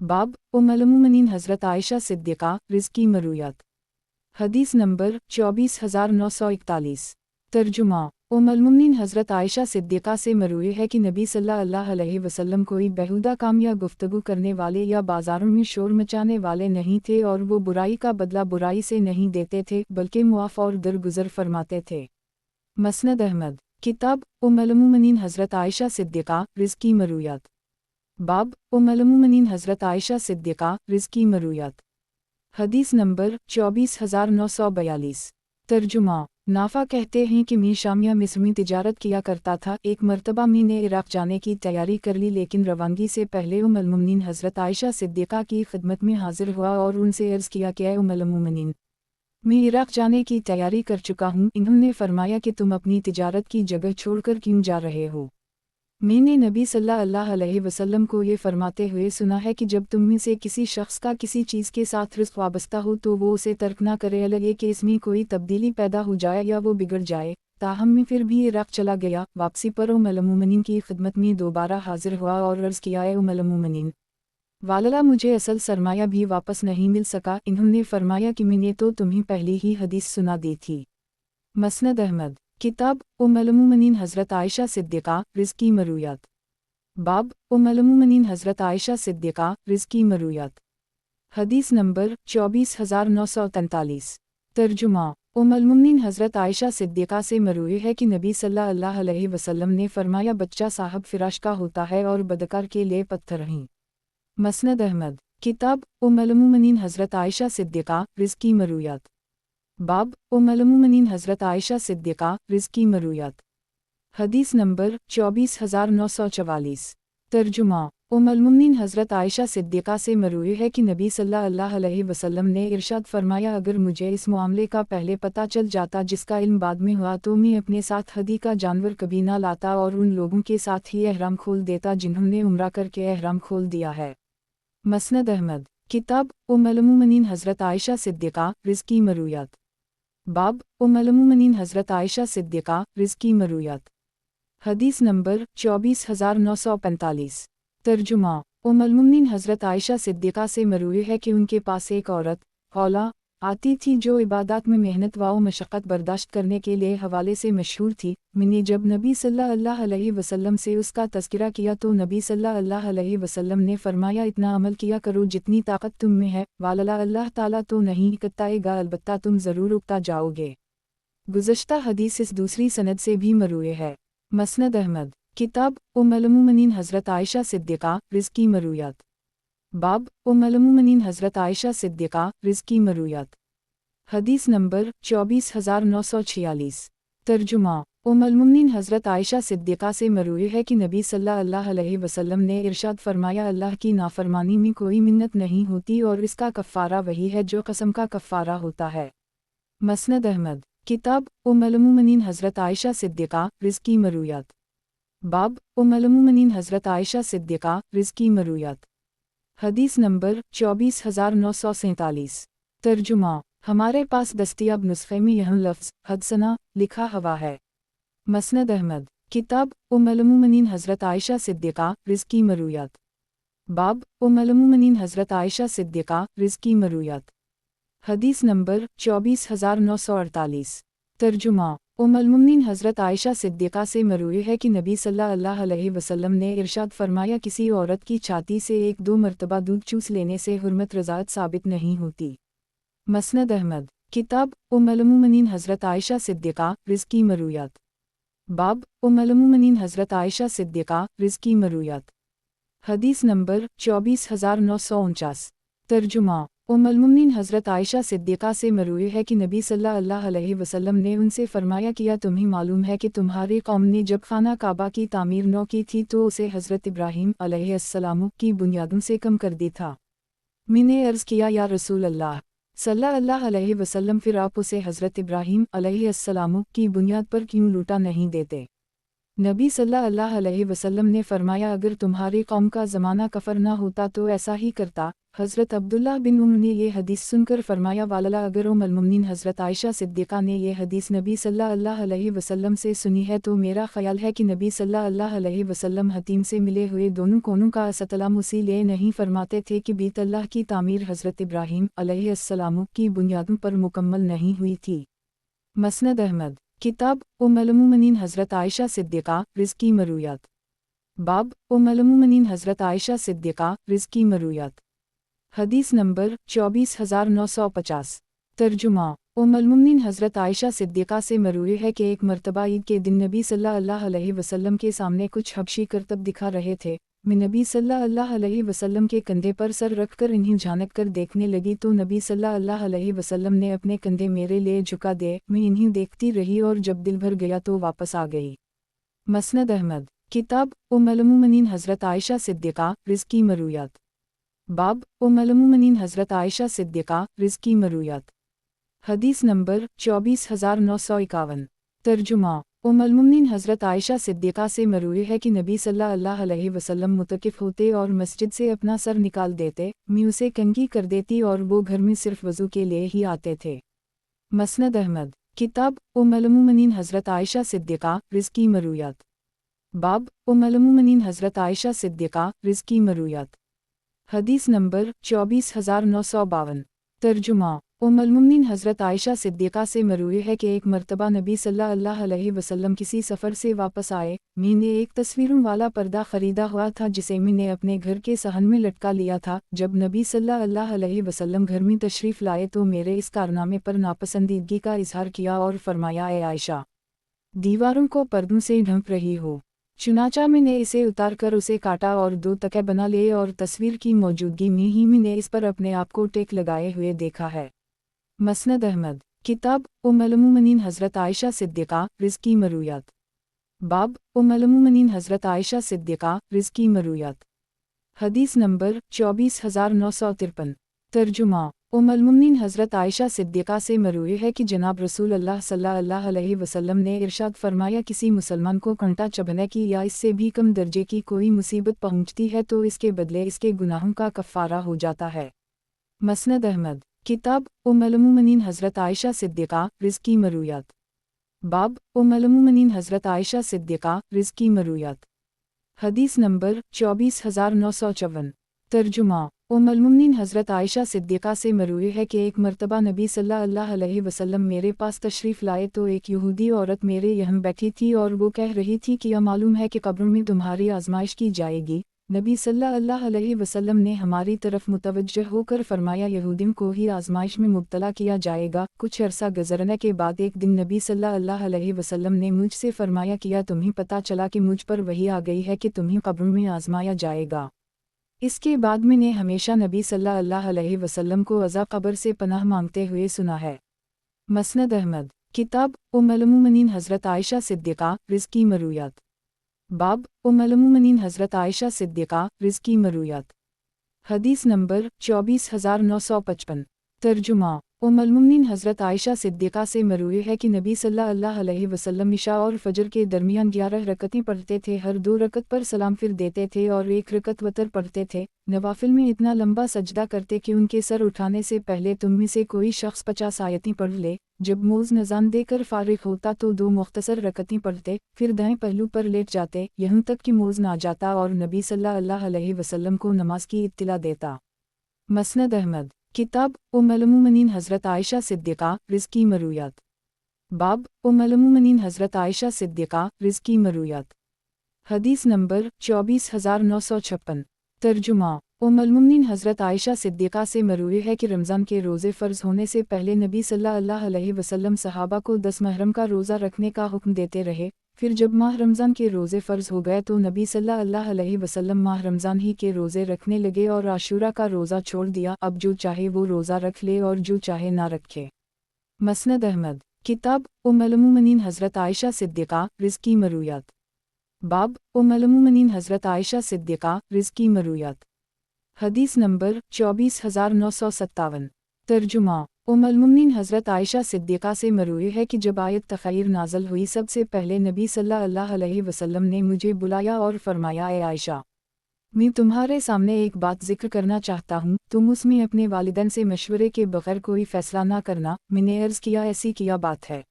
A: बाब उम्मुल मोमिनीन हज़रत आयशा सिद्दीक़ा रिज़्क़ी मरूयात। हदीस नंबर 24941। तर्जुमा उम्मुल मोमिनीन हज़रत आयशा सिद्दीक़ा से मरूई है कि नबी सल्लल्लाहु अलैहि वसल्लम कोई बेहुदा काम या गुफ्तगू करने वाले या बाज़ारों में शोर मचाने वाले नहीं थे, और वो बुराई का बदला बुराई से नहीं देते थे बल्कि मुआफ़ और दरगुज़र फरमाते थे। मसनद अहमद, किताब उम्मुल मोमिनीन हज़रत आयशा सिद्दीक़ा रिज़्क़ी मरूयात। बाब उम्मुल मोमिनीन हज़रत आयशा सिद्दीक़ा रिज़्क़ी मरूयात। हदीस नंबर 24942। तर्जुमा नाफा कहते हैं कि मैं शाम या मिस्र में तिजारत किया करता था। एक मरतबा मैंने इराक़ जाने की तैयारी कर ली, लेकिन रवानगी से पहले उम्मुल मोमिनीन हज़रत आयशा सिद्दीक़ा की खिदमत में हाजिर हुआ और उनसे अर्ज़ किया कि ऐ उम्मुल मोमिनीन, मैं इराक़ जाने की तैयारी कर चुका हूँ। इन्होंने फरमाया कि तुम अपनी तिजारत की जगह छोड़कर क्यों जा रहे हो? मैंने नबी सल्लल्लाहु अलैहि वसल्लम को ये फरमाते हुए सुना है कि जब तुम में से किसी शख्स का किसी चीज़ के साथ रिश्ता वाबस्ता हो तो वो उसे तर्क ना करे, अलग कि इसमें कोई तब्दीली पैदा हो जाए या वो बिगड़ जाए। ताहम मैं फिर भी इराक़ चला गया। वापसी पर उम्मुल मोमिनीन की खिदमत में दोबारा हाजिर हुआ और अर्ज़ किया, ऐ उम्मुल मोमिनीन, वालला मुझे असल सरमाया भी वापस नहीं मिल सका। इन्होंने फरमाया कि मैंने तो तुम्हें पहली ही हदीस सुना दी थी। मसनद अहमद, किताब उम्मुल मोमिनीन हज़रत आयशा सिद्दीक़ा रिज़्क़ी मरूयात। बाब उम्मुल मोमिनीन हज़रत आयशा सिद्दीक़ा रिज़्क़ी मरूयात। हदीस नंबर 24943। तर्जुमा उम्मुल मोमिनीन हज़रत आयशा सिद्दीक़ा से मरूई है कि नबी सल्लल्लाहु अलैहि वसल्लम ने फरमाया, बच्चा साहब फ़िराश का होता है और बदकार के लिए पत्थर हैं। मसनद अहमद, किताब उम्मुल मोमिनीन हज़रत आयशा सिद्दीक़ा रिज़्क़ी मरूयात। बाब उम्मुल मोमिनीन हज़रत आयशा सिद्दीक़ा रिज़्क़ी मरूयात। हदीस नंबर 24944। तर्जुमा उम्मुल मोमिनीन हज़रत आयशा सिद्दीक़ा से मरूई है कि नबी सल्लल्लाहु अलैहि वसल्लम ने इरशाद फरमाया, अगर मुझे इस मामले का पहले पता चल जाता जिसका इल्म बाद में हुआ तो मैं अपने साथ हदी का जानवर कभी ना लाता और उन लोगों के साथ ही एहराम खोल देता जिन्होंने उम्रा करके एहराम खोल दिया है। मसनद अहमद, किताब उम्मुल मोमिनीन हज़रत आयशा सिद्दीक़ा रिज़्क़ी मरूयात। बाब उम्मुल मोमिनीन हज़रत आयशा सिद्दीक़ा रिज़्क़ी मरूयात। हदीस नंबर 24945। तर्जुमा उम्मुल मोमिनीन हज़रत आयशा सिद्दीक़ा से मरूई है कि उनके पास एक औरत हौला आती थी जो इबादत में मेहनत व मशक्क़त बर्दाश्त करने के लिए हवाले से मशहूर थी। मैंने जब नबी सल्लल्लाहु अलैहि वसल्लम से उसका तज़किरा किया तो नबी सल्लल्लाहु अलैहि वसल्लम ने फरमाया, इतना अमल किया करो जितनी ताकत तुम में है, वालला अल्लाह ताला तो नहीं इकताएगा, अलबत्ता तुम ज़रूर उकता जाओगे। गुज़श्ता हदीस इस दूसरी सनद से भी मरूए है। मसनद अहमद, किताब उम्मुल मोमिनीन हज़रत आयशा सिद्दीक़ा रिज़्क़ी मरूयात। बाब उम्मुल मोमिनीन हज़रत आयशा सिद्दीक़ा रिज़्क़ी मरूयात। हदीस नंबर 24946। तर्जुमा उम्मुल मोमिनीन हज़रत आयशा सिद्दीक़ा से मरूई है कि नबी सल्लल्लाहु अलैहि वसल्लम ने इरशाद फरमाया, अल्लाह की नाफरमानी में कोई मिन्नत नहीं होती और इसका कफ़ारा वही है जो कसम का कफ़ारा होता है। मसनद अहमद, किताब उम्मुल मोमिनीन हज़रत आयशा सिद्दीक़ा रिज़्क़ी मरूयात। बाब उम्मुल मोमिनीन हज़रत आयशा सिद्दीक़ा रिज़्क़ी मरूयात। हदीस नंबर 24947। तर्जुमा हमारे पास दस्तयाब नुस्खे में यह लफ्ज़ हदसना लिखा हुआ है। मसनद अहमद, किताब उम्मुल मोमिनीन हज़रत आयशा सिद्दीक़ा रिज़्क़ी मरूयात। बाब उम्मुल मोमिनीन हज़रत आयशा सिद्दीक़ा रिज़्क़ी मरूयात। हदीस नंबर 24948। तर्जुमा उम्मुल मोमिनीन हज़रत आयशा सिद्दीक़ा से मरूई है कि नबी सल्लल्लाहु अलैहि वसल्लम ने इरशाद फरमाया, किसी औरत की छाती से एक दो मरतबा दूध चूस लेने से हुर्मत रज़ाअत साबित नहीं होती। मसनद अहमद, किताब उम्मुल मोमिनीन हज़रत आयशा सिद्दीक़ा रिज़्क़ी मरूयात। बाब उम्मुल मोमिनीन हज़रत आयशा सिद्दीक़ा रिज़्क़ी मरूयात। हदीस नंबर 24949। तर्जुमा उम्मुल मोमिनीन हज़रत आयशा सिद्दीक़ा से मरूई है कि नबी सल्लल्लाहु अलैहि वसल्लम ने उनसे फरमाया, किया तुम्हें मालूम है कि तुम्हारी कौम ने जब खाना काबा की तामीर नौ की थी तो उसे हज़रत इब्राहीम अलैहिस्सलाम की बुनियादों से कम कर दी था। मैंने अर्ज़ किया, या रसूल अल्लाह, सल्लल्लाहु अलैहि वसल्लम फिर आप उसे हज़रत इब्राहीम अलैहिस्सलाम की बुनियाद पर क्यों लूटा नहीं देते? नबी सल्लल्लाहु अलैहि वसल्लम ने फरमाया अगर तुम्हारी कौम का ज़माना कफर ना होता तो ऐसा ही करता। हज़रत अब्दुल्लाह बिन उम्र ने ये हदीस सुनकर फरमाया वालला अगर उम्मुल-मोमिनीन हज़रत आयशा सिद्दीक़ा ने ये हदीस नबी सल्लल्लाहु अलैहि वसल्लम से सुनी है तो मेरा ख़याल है कि नबी सल्लल्लाहु अलैहि वसल्लम हतीम से मिले हुए दोनों कोनों का असतलाम इसीलिए नहीं फरमाते थे कि बीत अल्लाह की तामीर हज़रत इब्राहीम अलैहिस्सलाम की बुनियादों पर मुकम्मल नहीं हुई थी। मसनद अहमद किताब उम्मुल-मोमिनीन हज़रत आयशा सिद्दीक़ा रिज़्क़ी मरूयात। बाब उम्मुल-मोमिनीन हज़रत आयशा सिद्दीक़ा रिज़्क़ी मरूयात। हदीस नंबर 24950। तर्जुमा उम्मुल-मोमिनीन हज़रत आयशा सिद्दीक़ा से मरूई है कि एक मरतबा ईद के दिन नबी सल्लल्लाहु अलैहि वसल्लम के सामने कुछ हबशी करतब दिखा रहे थे। मैं नबी सल्लल्लाहु अलैहि वसल्लम के कंधे पर सर रखकर इन्हें झांक कर देखने लगी तो नबी सल्लल्लाहु अलैहि वसल्लम ने अपने कंधे मेरे लिए झुका दे। मैं इन्हें देखती रही और जब दिल भर गया तो वापस आ गई। मसनद अहमद किताब उम्मुल-मोमिनीन हज़रत आयशा सिद्दीक़ा रिज़्क़ी मरूयात। बाब उम्मुल-मोमिनीन हज़रत आयशा सिद्दीक़ा रिज़्क़ी मरूयात। हदीस नंबर 24951। तर्जुमा उम्मुल-मोमिनीन हज़रत आयशा सिद्दीक़ा से मरूई है कि नबी सल्लल्लाहु अलैहि वसल्लम मुतकिफ़ होते और मस्जिद से अपना सर निकाल देते, मैं उसे कंघी कर देती और वो घर में सिर्फ वज़ू के लिए ही आते थे। मसनद अहमद किताब उम्मुल-मोमिनीन हज़रत आयशा सिद्दीक़ा रिज़्क़ी मरूयात। बाब उम्मुल-मोमिनीन हज़रत आयशा सिद्दीक़ा रिज़्क़ी मरूयात। हदीस नंबर 24952। तर्जुमा उम्मुल-मोमिनीन हज़रत आयशा सिद्दीक़ा से मरूई है कि एक मरतबा नबी सल्लल्लाहु अलैहि वसल्लम किसी सफ़र से वापस आए। मैंने एक तस्वीरों वाला पर्दा ख़रीदा हुआ था जिसे मैंने अपने घर के सहन में लटका लिया था। जब नबी सल्लल्लाहु अलैहि वसल्लम घर में तशरीफ़ लाए तो मेरे इस कारनामे पर नापसंदीदगी का इज़हार किया और फरमाया ए आयशा, दीवारों को पर्दों से ढंप रही हो। चुनाचा मैंने इसे उतार कर उसे काटा और 2 तके बना लिए और तस्वीर की मौजूदगी में ही मैंने इस पर अपने आप को टेक लगाए हुए देखा है। मसनद अहमद किताब उम्मुल-मोमिनीन हज़रत आयशा सिद्दीक़ा रिज़्क़ी मरूयात। बाब उम्मुल-मोमिनीन हज़रत आयशा सिद्दीक़ा रिज़्क़ी मरूयात। हदीस नंबर 24953। तर्जुमा उम्मुल-मोमिनीन हज़रत आयशा सिद्दीक़ा से मरूई है कि जनाब रसूल अल्लाह सल्लल्लाहु अलैहि वसल्लम ने इरशाद फरमाया किसी मुसलमान को कांटा चुभने की या इससे भी कम दर्जे की कोई मुसीबत पहुंचती है तो इसके बदले इसके गुनाहों का कफ़ारा हो जाता है। मसनद अहमद किताब उम्मुल-मोमिनीन हज़रत आयशा सिद्दीक़ा रिज़्क़ी मरूयात। बाब उम्मुल-मोमिनीन हज़रत आयशा सिद्दीक़ा रिज़्क़ी मरूयात। हदीस नंबर 24954। तर्जुमा उम्मुल-मोमिनीन हज़रत आयशा सिद्दीक़ा से मरूई है कि एक मरतबा नबी सल्लल्लाहु अलैहि वसल्लम मेरे पास तशरीफ़ लाए तो एक यहूदी औरत मेरे यहाँ बैठी थी और वो कह रही थी कि यह मालूम है कि कब्रों में तुम्हारी आजमाइश की जाएगी। नबी सल्लल्लाहु अलैहि वसल्लम ने हमारी तरफ मुतवज्जह होकर फरमाया यहूदियों को ही आजमाइश में मुब्तला किया जाएगा। कुछ अरसा गुज़रने के बाद एक दिन नबी सल्लल्लाहु अलैहि वसल्लम ने मुझसे फरमाया किया तुम्हें पता चला कि मुझ पर वही आ गई है कि तुम्हें कब्रों में आजमाया जाएगा। इसके बाद मैंने हमेशा नबी सल्लल्लाहु अलैहि वसल्लम को अज़ाब क़ब्र से पनाह मांगते हुए सुना है। मसनद अहमद किताब उम्मुल-मोमिनीन हज़रत आयशा सिद्दीक़ा रिज़्क़ी मरूयात। बाब उम्मुल-मोमिनीन हज़रत आयशा सिद्दीक़ा रिज़्क़ी मरूयात। हदीस नंबर 24955। तर्जुमा उम्मुल-मोमिनीन हज़रत आयशा सिद्दीक़ा से मरूई है कि नबी सल्लल्लाहु अलैहि वसल्लम इशा और फजर के दरमियान 11 रकतें पढ़ते थे। हर 2 रकत पर सलाम फिर देते थे और 1 रकत वतर पढ़ते थे। नवाफिल में इतना लंबा सजदा करते कि उनके सर उठाने से पहले तुम में से कोई शख्स 50 आयतें पढ़ ले। जब मौज़ नज़ान देकर फारिग होता तो 2 मुख्तसर रकतें पढ़ते, फिर दाएं पहलू पर लेट जाते, यहाँ तक कि मौज़ ना जाता और नबी सल्लल्लाहु अलैहि वसल्लम को नमाज की इत्तिला देता। मसनद अहमद किताब उम्मुल-मोमिनीन हज़रत आयशा सिद्दीक़ा रिज़्क़ी मरूयात। बाब उम्मुल-मोमिनीन हज़रत आयशा सिद्दीक़ा रिज़्क़ी मरूयात। हदीस नंबर 24956। तर्जुमा उम्मुल-मोमिनीन हज़रत आयशा सिद्दीक़ा से मरूई है कि रमज़ान के रोज़े फ़र्ज़ होने से पहले नबी सल्लल्लाहु अलैहि वसल्लम सहाबा को 10 मुहर्रम का रोज़ा रखने का हुक्म देते रहे। फिर जब माह रमज़ान के रोज़े फ़र्ज़ हो गए तो नबी सल्लल्लाहु अलैहि वसल्लम माह रमज़ान ही के रोज़े रखने लगे और आशूरा का रोज़ा छोड़ दिया। अब जो चाहे वो रोज़ा रख ले और जो चाहे ना रखे। मसनद अहमद किताब उम्मुल-मोमिनीन हज़रत आयशा सिद्दीक़ा रिज़्क़ी मरूयात। बाब उम्मुल-मोमिनीन हज़रत आयशा सिद्दीक़ा रिज़्क़ी मरूयात। हदीस नंबर 24957। तर्जुमा उम्मुल-मोमिनीन हज़रत आयशा सिद्दीक़ा से मरवी है कि जब आयत तख़य्युर नाज़िल हुई सबसे पहले नबी सल्लल्लाहु अलैहि वसल्लम ने मुझे बुलाया और फरमाया, ए आयशा, मैं तुम्हारे सामने एक बात ज़िक्र करना चाहता हूँ, तुम उसमें अपने वालिदैन से मशवरे के बग़ैर कोई फ़ैसला ना करना। मैंने अर्ज़ किया, ऐसी क्या बात है?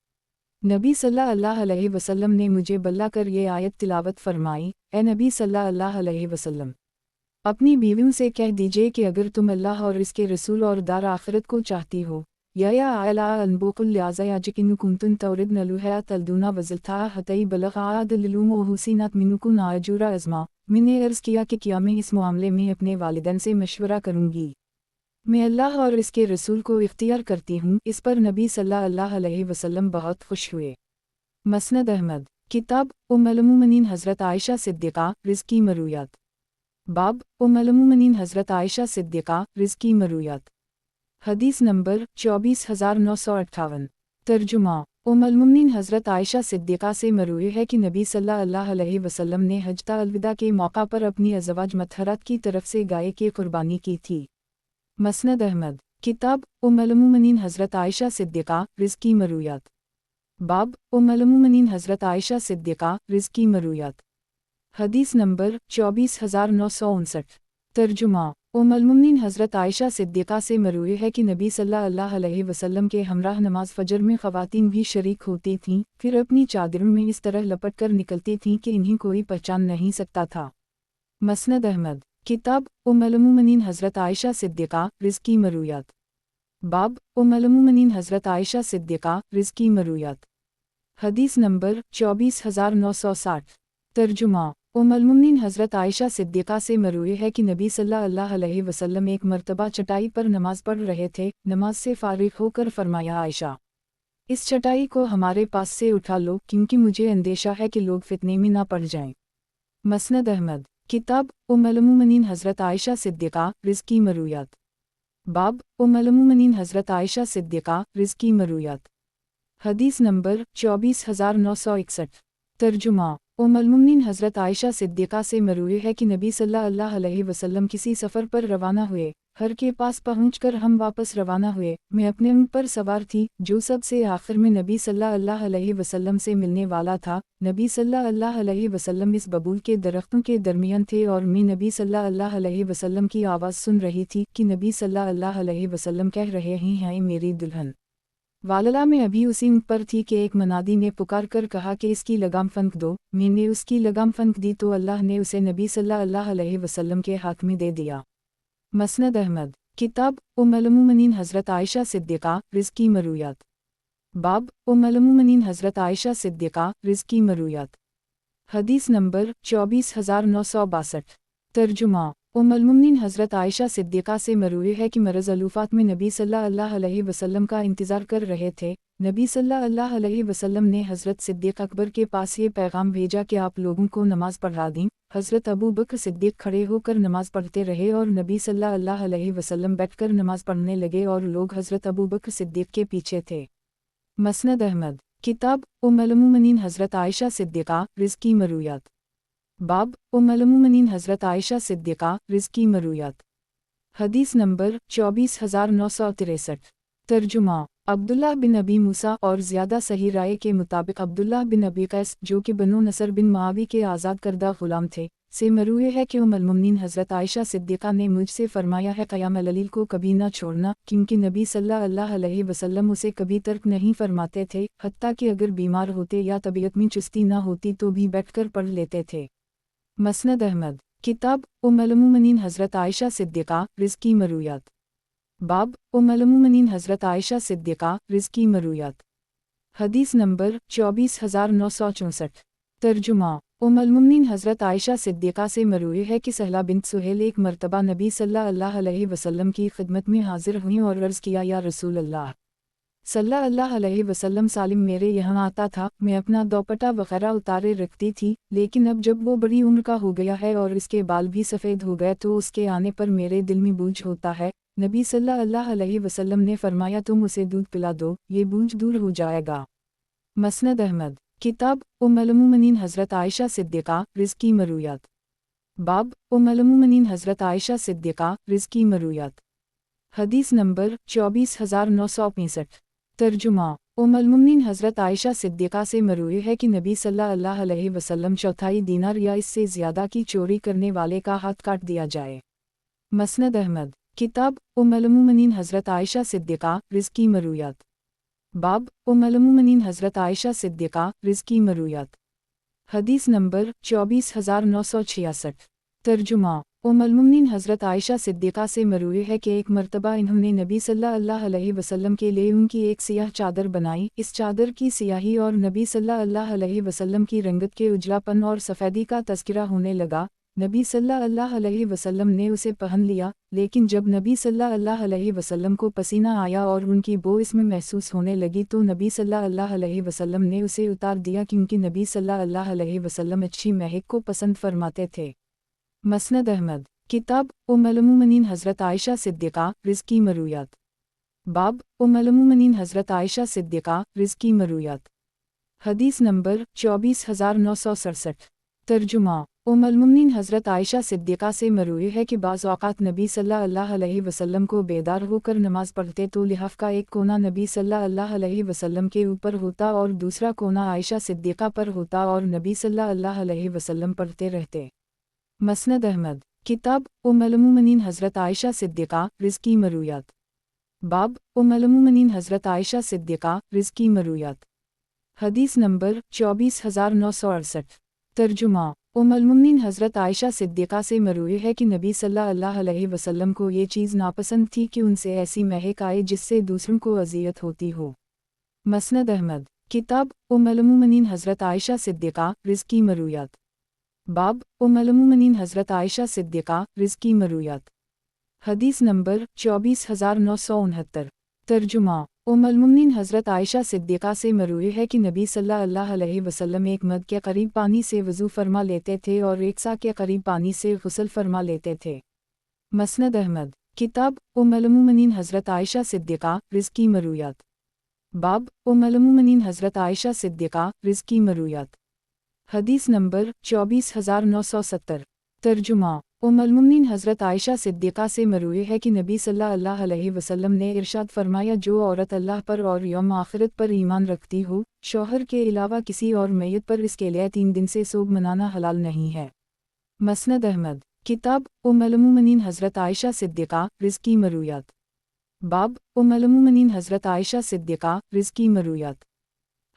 A: नबी सल्लल्लाहु अलैहि वसल्लम ने मुझे बुला कर ये आयत तिलावत फरमाई, ए नबी सल्लल्लाहु अलैहि वसल्लम, अपनी बीवियों से कह दीजिए कि अगर तुम अल्लाह और इसके रसूल और दार आखिरत को चाहती हो, या आला अनबुकुल लियाज़ा याजिकिनु कुंतुन तौरिद नलुहा तलदूना वज़लथा हतई बलग़ा दललूम हुसीनात मिनुकुन आजुरा अज़मा। मैंने अर्ज़ किया कि क्या मैं इस मामले में अपने वालिदैन से मशवरा करूँगी? मैं अल्लाह और इसके रसूल को इख्तियार करती हूँ। इस पर नबी सल्लल्लाहु अलैहि वसल्लम बहुत खुश हुए। मसनद अहमद, किताब उम्मुल-मोमिनीन हज़रत आयशा सिद्दीक़ा रिज़्क़ी मरूयात। बाब उम्मुल-मोमिनीन हज़रत आयशा सिद्दीक़ा रिज़्क़ी मरूयात। हदीस नंबर 24958। तर्जुमा उम्मुल-मोमिनीन हज़रत आयशा सिद्दीक़ा से मरवी है कि नबी सल्लल्लाहु अलैहि वसल्लम ने हज्जतुल अलविदा के मौका पर अपनी अज़वाज मतहरत की तरफ से गाय की कुर्बानी की थी। मसनद अहमद, किताब उम्मुल-मोमिनीन हज़रत आयशा सिद्दीक़ा रिज़्क़ी मरूयात। बाब उम्मुल-मोमिनीन हज़रत आयशा सिद्दीक़ा रिज़्क़ी मरूयात। हदीस नंबर 24959। तर्जुमा उम्मुल-मोमिनीन हज़रत आयशा सिद्दीक़ा से मरवी है कि नबी सल्लल्लाहु अलैहि वसल्लम के हमराह नमाज फ़जर में ख़वातीन भी शरीक होती थीं, फिर अपनी चादरों में इस तरह लपट कर निकलती थीं कि इन्हें कोई पहचान नहीं सकता था। मसनद अहमद, किताब उम्मुल-मोमिनीन हज़रत आयशा सिद्दीक़ा रिज़्क़ी मरूयात। बाब उम्मुल-मोमिनीन हज़रत आयशा सिद्दीक़ा रिज़्क़ी मरूयात। हदीस नंबर 24960। तर्जुमा उम्मुल-मोमिनीन हज़रत आयशा सिद्दीक़ा से मरवी है कि नबी सल्लल्लाहु अलैहि वसल्लम एक मर्तबा चटाई पर नमाज पढ़ रहे थे। नमाज से फ़ारिग़ होकर फरमाया, आयशा, इस चटाई को हमारे पास से उठा लो, क्योंकि मुझे अंदेशा है कि लोग फितने में ना पड़ जाएं। मसनद अहमद, किताब उम्मुल-मोमिनीन हज़रत आयशा सिद्दीक़ा रिज़्क़ी मरूयात। बाब उम्मुल-मोमिनीन हज़रत आयशा सिद्दीक़ा रिज़्क़ी मरूयात। हदीस नंबर 24961। तर्जुमा उम्मुल-मोमिनीन हज़रत आयशा सिद्दीक़ा से मरवी है कि नबी सल्लल्लाहु अलैहि वसल्लम किसी सफ़र पर रवाना हुए। हर के पास पहुंचकर हम वापस रवाना हुए। मैं अपने ऊँट पर सवार थी, जो सबसे आखिर में नबी सल्लल्लाहु अलैहि वसल्लम से मिलने वाला था। नबी सल्लल्लाहु अलैहि वसल्लम इस बबूल के दरख्तों के दरमियान थे और मैं नबी सल्लल्लाहु अलैहि वसल्लम की आवाज़ सुन रही थी कि नबी सल्लल्लाहु अलैहि वसल्लम कह रहे हैं, मेरी दुल्हन। वालला में अभी उसी ऊँट पर थी कि एक मनादी ने पुकार कर कहा कि इसकी लगाम फंक दो। मैंने उसकी लगाम फंक दी तो अल्लाह ने उसे नबी सल्लल्लाहु अलैहि वसल्लम के हाथ में दे दिया। मसनद अहमद, किताब उम्मुल-मोमिनीन हज़रत आयशा सिद्दीक़ा रिज़्क़ी मरूयात। बाब उम्मुल-मोमिनीन हज़रत आयशा सिद्दीक़ा रिज़्क़ी मरूयात। हदीस नंबर 24962। तर्जुमा उम्मुल-मोमिनीन हज़रत आयशा सिद्दीक़ा से मरवी है कि मरज़ अलूफ़ात में नबी सल्लल्लाहु अलैहि वसल्लम का इंतज़ार कर रहे थे। नबी सल्लल्लाहु अलैहि वसल्लम ने हज़रत सिद्दीक़ अकबर के पास ये पैगाम भेजा कि आप लोगों को नमाज़ पढ़ा दें। हज़रत अबू बकर सिद्दीक़ खड़े होकर नमाज़ पढ़ते रहे और नबी सल्लल्लाहु अलैहि वसल्लम बैठकर नमाज़ पढ़ने लगे और लोग हज़रत अबू बकर सिद्दीक़ के पीछे थे। मसनद अहमद, किताब उम्मुल-मोमिनीन हज़रत आयशा सिद्दीक़ा रिज़्क़ी मरूयात। बाब उम्मुल-मोमिनीन हज़रत आयशा सिद्दीक़ा रिज़्क़ी मरूयात। हदीस नंबर 24963। तर्जुमा अब्दुल्लाह बिन अबी मूसा और ज़्यादा सही राय के मुताबिक अब्दुल्लाह बिन अबी कैस, जो कि बनु नसर बिन मुआवी के आज़ाद करदा ग़ुलाम थे, से मरवी है कि उम्मुल-मोमिनीन हज़रत आयशा सिद्दीक़ा ने मुझसे फरमाया है, क़याम लैल को कभी ना छोड़ना, क्योंकि नबी सल्लल्लाहु अलैहि वसल्लम उसे कभी तर्क नहीं फरमाते थे, हत्ता कि अगर बीमार होते या तबीयत में चुस्ती ना होती तो भी बैठकर पढ़ लेते थे। मसनद अहमद, किताब उम्मुल-मोमिनीन हज़रत आयशा सिद्दीक़ा रिज़्क़ी मरूयात। बाब उम्मुल-मोमिनीन हज़रत आयशा सिद्दीक़ा रिज़्क़ी मरूयात। हदीस नंबर 24964। तर्जुमा उम्मुल-मोमिनीन हज़रत आयशा सिद्दीक़ा से मरवी है कि सहला बिन्त सुहेल एक मरतबा नबी सल्लल्लाहु अलैहि वसल्लम की खिदमत में हाजिर हुई और अर्ज़ किया, या रसूल अल्लाह सल्लल्लाहु अलैहि वसल्लम, सालिम मेरे यहाँ आता था, मैं अपना दोपट्टा वगैरह उतारे रखती थी, लेकिन अब जब वो बड़ी उम्र का हो गया है और इसके बाल भी सफ़ेद हो गए तो उसके आने पर मेरे दिल में बोझ होता है। नबी सल्लल्लाहु अलैहि वसल्लम ने फरमाया, तुम उसे दूध पिला दो, ये बोझ दूर हो जाएगा। मसनद अहमद, किताब उम्मुल-मोमिनीन हज़रत आयशा सिद्दीक़ा रिज़्क़ी मरूयात। बाब उम्मुल-मोमिनीन हज़रत आयशा सिद्दीक़ा रिज़्क़ी मरूयात। حدیث نمبر 24,965۔ ترجمہ ام المؤمنین حضرت عائشہ صدیقہ سے مروی ہے کہ نبی صلی اللہ علیہ وسلم چوتھائی دینار یا اس سے زیادہ کی چوری کرنے والے کا ہاتھ کاٹ دیا جائے۔ مسند احمد۔ کتاب ام المؤمنین حضرت عائشہ صدیقہ رزق کی مرویات۔ باب ام المؤمنین حضرت عائشہ صدیقہ رزق کی مرویات۔ حدیث نمبر 24,966۔ ترجمہ ام المؤمنین حضرت عائشہ صدیقہ سے مروی ہے کہ ایک مرتبہ انہوں نے نبی صلی اللہ علیہ وسلم کے لیے ان کی ایک سیاہ چادر بنائی۔ اس چادر کی سیاہی اور نبی صلی اللہ علیہ وسلم کی رنگت کے اجلا پن اور سفیدی کا تذکرہ ہونے لگا۔ نبی صلی اللہ علیہ وسلم نے اسے پہن لیا، لیکن جب نبی صلی اللہ علیہ وسلم کو پسینہ آیا اور ان کی بو اس میں محسوس ہونے لگی تو نبی صلی اللہ علیہ وسلم نے اسے اتار دیا، کیونکہ نبی صلی اللہ علیہ وسلم اچھی مہک کو پسند فرماتے تھے۔ مسند احمد۔ کتاب ام المؤمنین حضرت عائشہ صدیقہ رزق کی مرویات۔ باب ام المؤمنین حضرت عائشہ صدیقہ رزق کی مرویات۔ حدیث نمبر 24,967۔ ترجمہ ام المؤمنین حضرت عائشہ صدیقہ سے مروی ہے کہ بعض اوقات نبی صلی اللہ علیہ وسلم کو بیدار ہو کر نماز پڑھتے تو لحاف کا ایک کونا نبی صلی اللہ علیہ وسلم کے اوپر ہوتا اور دوسرا کونا عائشہ صدیقہ پر ہوتا اور نبی صلی اللہ علیہ وسلم پڑھتے رہتے۔ مسند احمد۔ کتاب ام المؤمنین حضرت عائشہ صدیقہ رزق کی مرویات۔ باب ام المؤمنین حضرت عائشہ صدیقہ رزق کی مرویات۔ حدیث نمبر 24,968۔ ترجمہ ام المؤمنین حضرت عائشہ صدیقہ سے مروی ہے کہ نبی صلی اللہ علیہ وسلم کو یہ چیز ناپسند تھی کہ ان سے ایسی مہک آئے جس سے دوسروں کو اذیت ہوتی ہو۔ مسند احمد۔ کتاب ام المؤمنین حضرت عائشہ صدیقہ رزق کی مرویات۔ باب ام المؤمنین حضرت عائشہ صدیقہ رزق کی مرویات۔ حدیث نمبر 24,969۔ ترجمہ ام المؤمنین حضرت عائشہ صدیقہ سے مروی ہے کہ نبی صلی اللہ علیہ وسلم ایک مد کے قریب پانی سے وضو فرما لیتے تھے اور ایک سا کے قریب پانی سے غسل فرما لیتے تھے۔ مسند احمد۔ کتاب ام المؤمنین حضرت عائشہ صدیقہ رزق کی مرویات۔ باب ام المؤمنین حضرت عائشہ صدیقہ رزق کی مرویات۔ حدیث نمبر 24,970۔ ترجمہ ام المؤمنین حضرت عائشہ صدیقہ سے مروی ہے کہ نبی صلی اللہ علیہ وسلم نے ارشاد فرمایا، جو عورت اللہ پر اور یوم آخرت پر ایمان رکھتی ہو، شوہر کے علاوہ کسی اور میت پر اس کے لیے 3 دن سے سوگ منانا حلال نہیں ہے۔ مسند احمد۔ کتاب ام المؤمنین حضرت عائشہ صدیقہ رزق کی مرویات۔ باب ام المؤمنین حضرت عائشہ صدیقہ رزق کی مرویات۔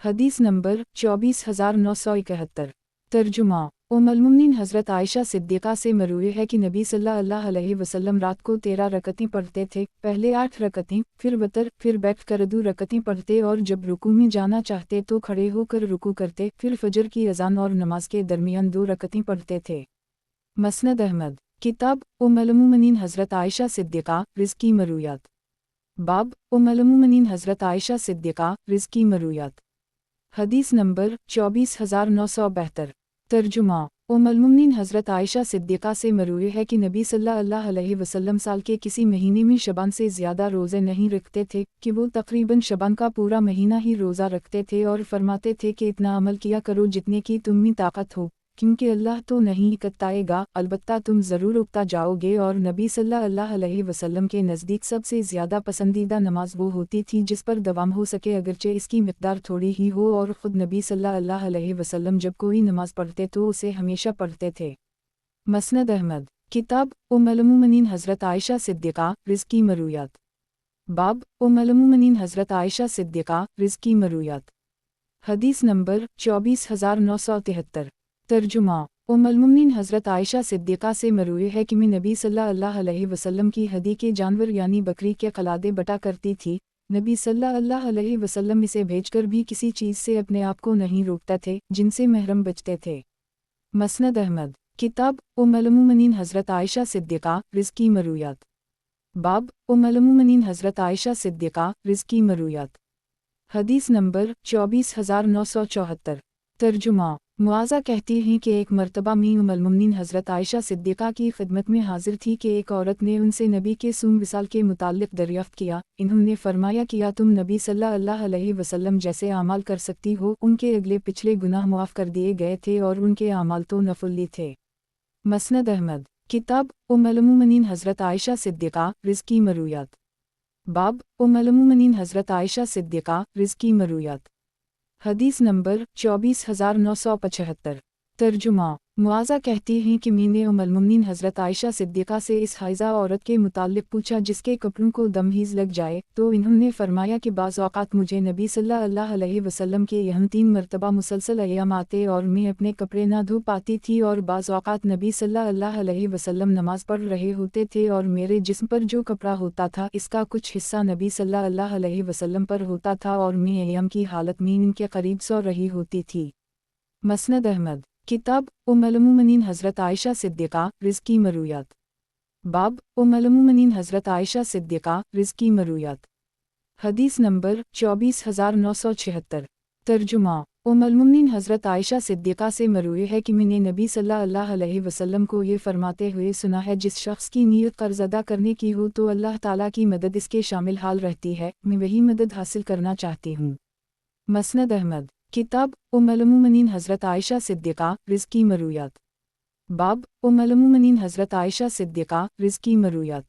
A: حدیث نمبر 24,971۔ ترجمہ ام المؤمنین حضرت عائشہ صدیقہ سے مروی ہے کہ نبی صلی اللہ علیہ وسلم رات کو 13 رکعتیں پڑھتے تھے، پہلے 8 رکعتیں، پھر وتر، پھر بیٹھ کر 2 رکعتیں پڑھتے اور جب رکوع میں جانا چاہتے تو کھڑے ہو کر رکوع کرتے، پھر فجر کی اذان اور نماز کے درمیان 2 رکعتیں پڑھتے تھے۔ مسند احمد۔ کتاب ام المؤمنین حضرت عائشہ صدیقہ رزق کی مرویات۔ باب ام المؤمنین حضرت عائشہ صدیقہ رزق کی مرویات۔ حدیث نمبر 24,972۔ ترجمہ ام المؤمنین حضرت عائشہ صدیقہ سے مروی ہے کہ نبی صلی اللہ علیہ وسلم سال کے کسی مہینے میں شعبان سے زیادہ روزے نہیں رکھتے تھے کہ وہ تقریباً شعبان کا پورا مہینہ ہی روزہ رکھتے تھے اور فرماتے تھے کہ اتنا عمل کیا کرو جتنے کی تم میں طاقت ہو، کیونکہ اللہ تو نہیں اکتائے گا، البتہ تم ضرور اکتا جاؤ گے۔ اور نبی صلی اللہ علیہ وسلم کے نزدیک سب سے زیادہ پسندیدہ نماز وہ ہوتی تھی جس پر دوام ہو سکے، اگرچہ اس کی مقدار تھوڑی ہی ہو، اور خود نبی صلی اللہ علیہ وسلم جب کوئی نماز پڑھتے تو اسے ہمیشہ پڑھتے تھے۔ مسند احمد۔ کتاب ام المؤمنین حضرت عائشہ صدیقہ رزق کی مرویات۔ باب ام المؤمنین حضرت عائشہ صدیقہ رزق کی مرویات۔ حدیث نمبر 24,973۔ ترجمہ ام المؤمنین حضرت عائشہ صدیقہ سے مروی ہے کہ میں نبی صلی اللہ علیہ وسلم کی ہدی کے جانور یعنی بکری کے قلادے بٹا کرتی تھی، نبی صلی اللہ علیہ وسلم اسے بھیج کر بھی کسی چیز سے اپنے آپ کو نہیں روکتا تھے جن سے محرم بچتے تھے۔ مسند احمد۔ کتاب ام المؤمنین حضرت عائشہ صدیقہ رزق کی مرویات۔ باب ام المؤمنین حضرت عائشہ صدیقہ رزق کی مرویات۔ حدیث نمبر 24,974۔ ترجمہ معاذہ کہتی ہیں کہ ایک مرتبہ میں ام المؤمنین حضرت عائشہ صدیقہ کی خدمت میں حاضر تھی کہ ایک عورت نے ان سے نبی کے صوم وصال کے متعلق دریافت کیا۔ انہوں نے فرمایا، کیا تم نبی صلی اللہ علیہ وسلم جیسے اعمال کر سکتی ہو؟ ان کے اگلے پچھلے گناہ معاف کر دیے گئے تھے اور ان کے اعمال تو نفلی تھے۔ مسند احمد۔ کتاب ام المؤمنین حضرت عائشہ صدیقہ رزق کی مرویات۔ बाब उम्मुल-मोमिनीन हज़रत आयशा सिद्दीक़ा रिज़्की मरूयात। हदीस नंबर 24975। तर्जुमा मुआज़ा कहती हैं कि मैंने उम्मुल-मोमिनीन हज़रत आयशा सिद्दीक़ा से इस हाइज़ा औरत के मुताल्लिक़ पूछा जिसके कपड़ों को दमहीज़ लग जाए, तो इन्होंने फरमाया कि बाज़ औक़ात मुझे नबी सल्लल्लाहु अलैहि वसल्लम के यहाँ 3 मरतबा मुसलसल अय्याम आते और मैं अपने कपड़े ना धो पाती थी, और बाज़ औक़ात नबी सल्लल्लाहु अलैहि वसल्लम नमाज़ पढ़ रहे होते थे और मेरे जिस्म पर जो कपड़ा होता था इसका कुछ हिस्सा नबी सल्लल्लाहु अलैहि वसल्लम पर होता था और मैं अय्याम की हालत में इनके करीब सो रही होती थी। मसनद अहमद किताब उम्मुल-मोमिनीन हज़रत आयशा सिद्दीक़ा रिज़्की मरूयात। बाब उम्मुल-मोमिनीन हज़रत आयशा सिद्दीक़ा रिज़्की मरूयात। हदीस नंबर 24976। तर्जुमा उम्मुल-मोमिनीन हज़रत आयशा सिद्दीक़ा से मरूए है कि मैंने नबी सल्लल्लाहु अलैहि वसल्लम को ये फरमाते हुए सुना है, जिस शख्स की नीयत कर्ज़ अदा करने की हो तो अल्लाह ताला की मदद इसके शामिल हाल रहती है, मैं वही मदद हासिल करना चाहती हूँ। मसनद अहमद किताब उम्मुल-मोमिनीन हज़रत आयशा सिद्दीक़ा रिज़्की मरूयात। बाब उम्मुल-मोमिनीन हज़रत आयशा सिद्दीक़ा रिज़्की मरूयात।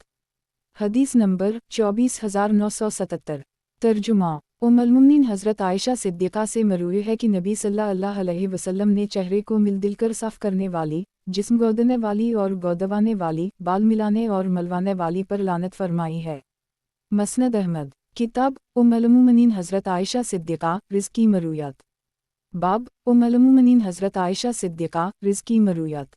A: हदीस नंबर 24977। तर्जुमा उम्मुल-मोमिनीन हज़रत आयशा सिद्दीक़ा से मरूए है कि नबी सल्लल्लाहु अलैहि वसल्लम ने चेहरे को मिल-दिल कर साफ़ करने वाली, जिस्म गोदने वाली और गोदवाने वाली, बाल मिलाने और मलवाने वाली पर लानत फरमाई है। मसनद अहमद किताब उम्मुल-मोमिनीन हज़रत आयशा सिद्दीक़ा रिज़्की मरूयात। बाब उम्मुल-मोमिनीन हज़रत आयशा सिद्दीक़ा रिज़्की मरूयात।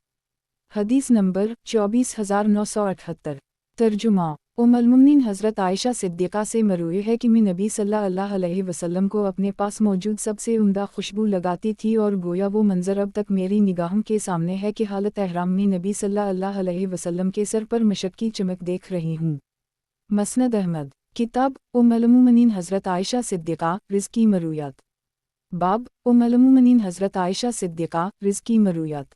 A: हदीस नंबर 24978। तर्जुमा उम्मुल-मोमिनीन हज़रत आयशा सिद्दीक़ा से मरूए है कि मैं नबी सल्लल्लाहु अलैहि वसल्लम को अपने पास मौजूद सबसे उम्दा खुशबू लगाती थी, और गोया वो मंज़र अब तक मेरी निगाहों के सामने है कि हालत एहराम में नबी सल्लल्लाहु अलैहि वसल्लम के सर पर मशक की चमक देख रही हूँ। मसनद अहमद किताब उम्मुल-मोमिनीन हज़रत आयशा सिद्दीक़ा रिज़्की मरूयात। बाब उम्मुल-मोमिनीन हज़रत आयशा सिद्दीक़ा रिज़्की मरूयात।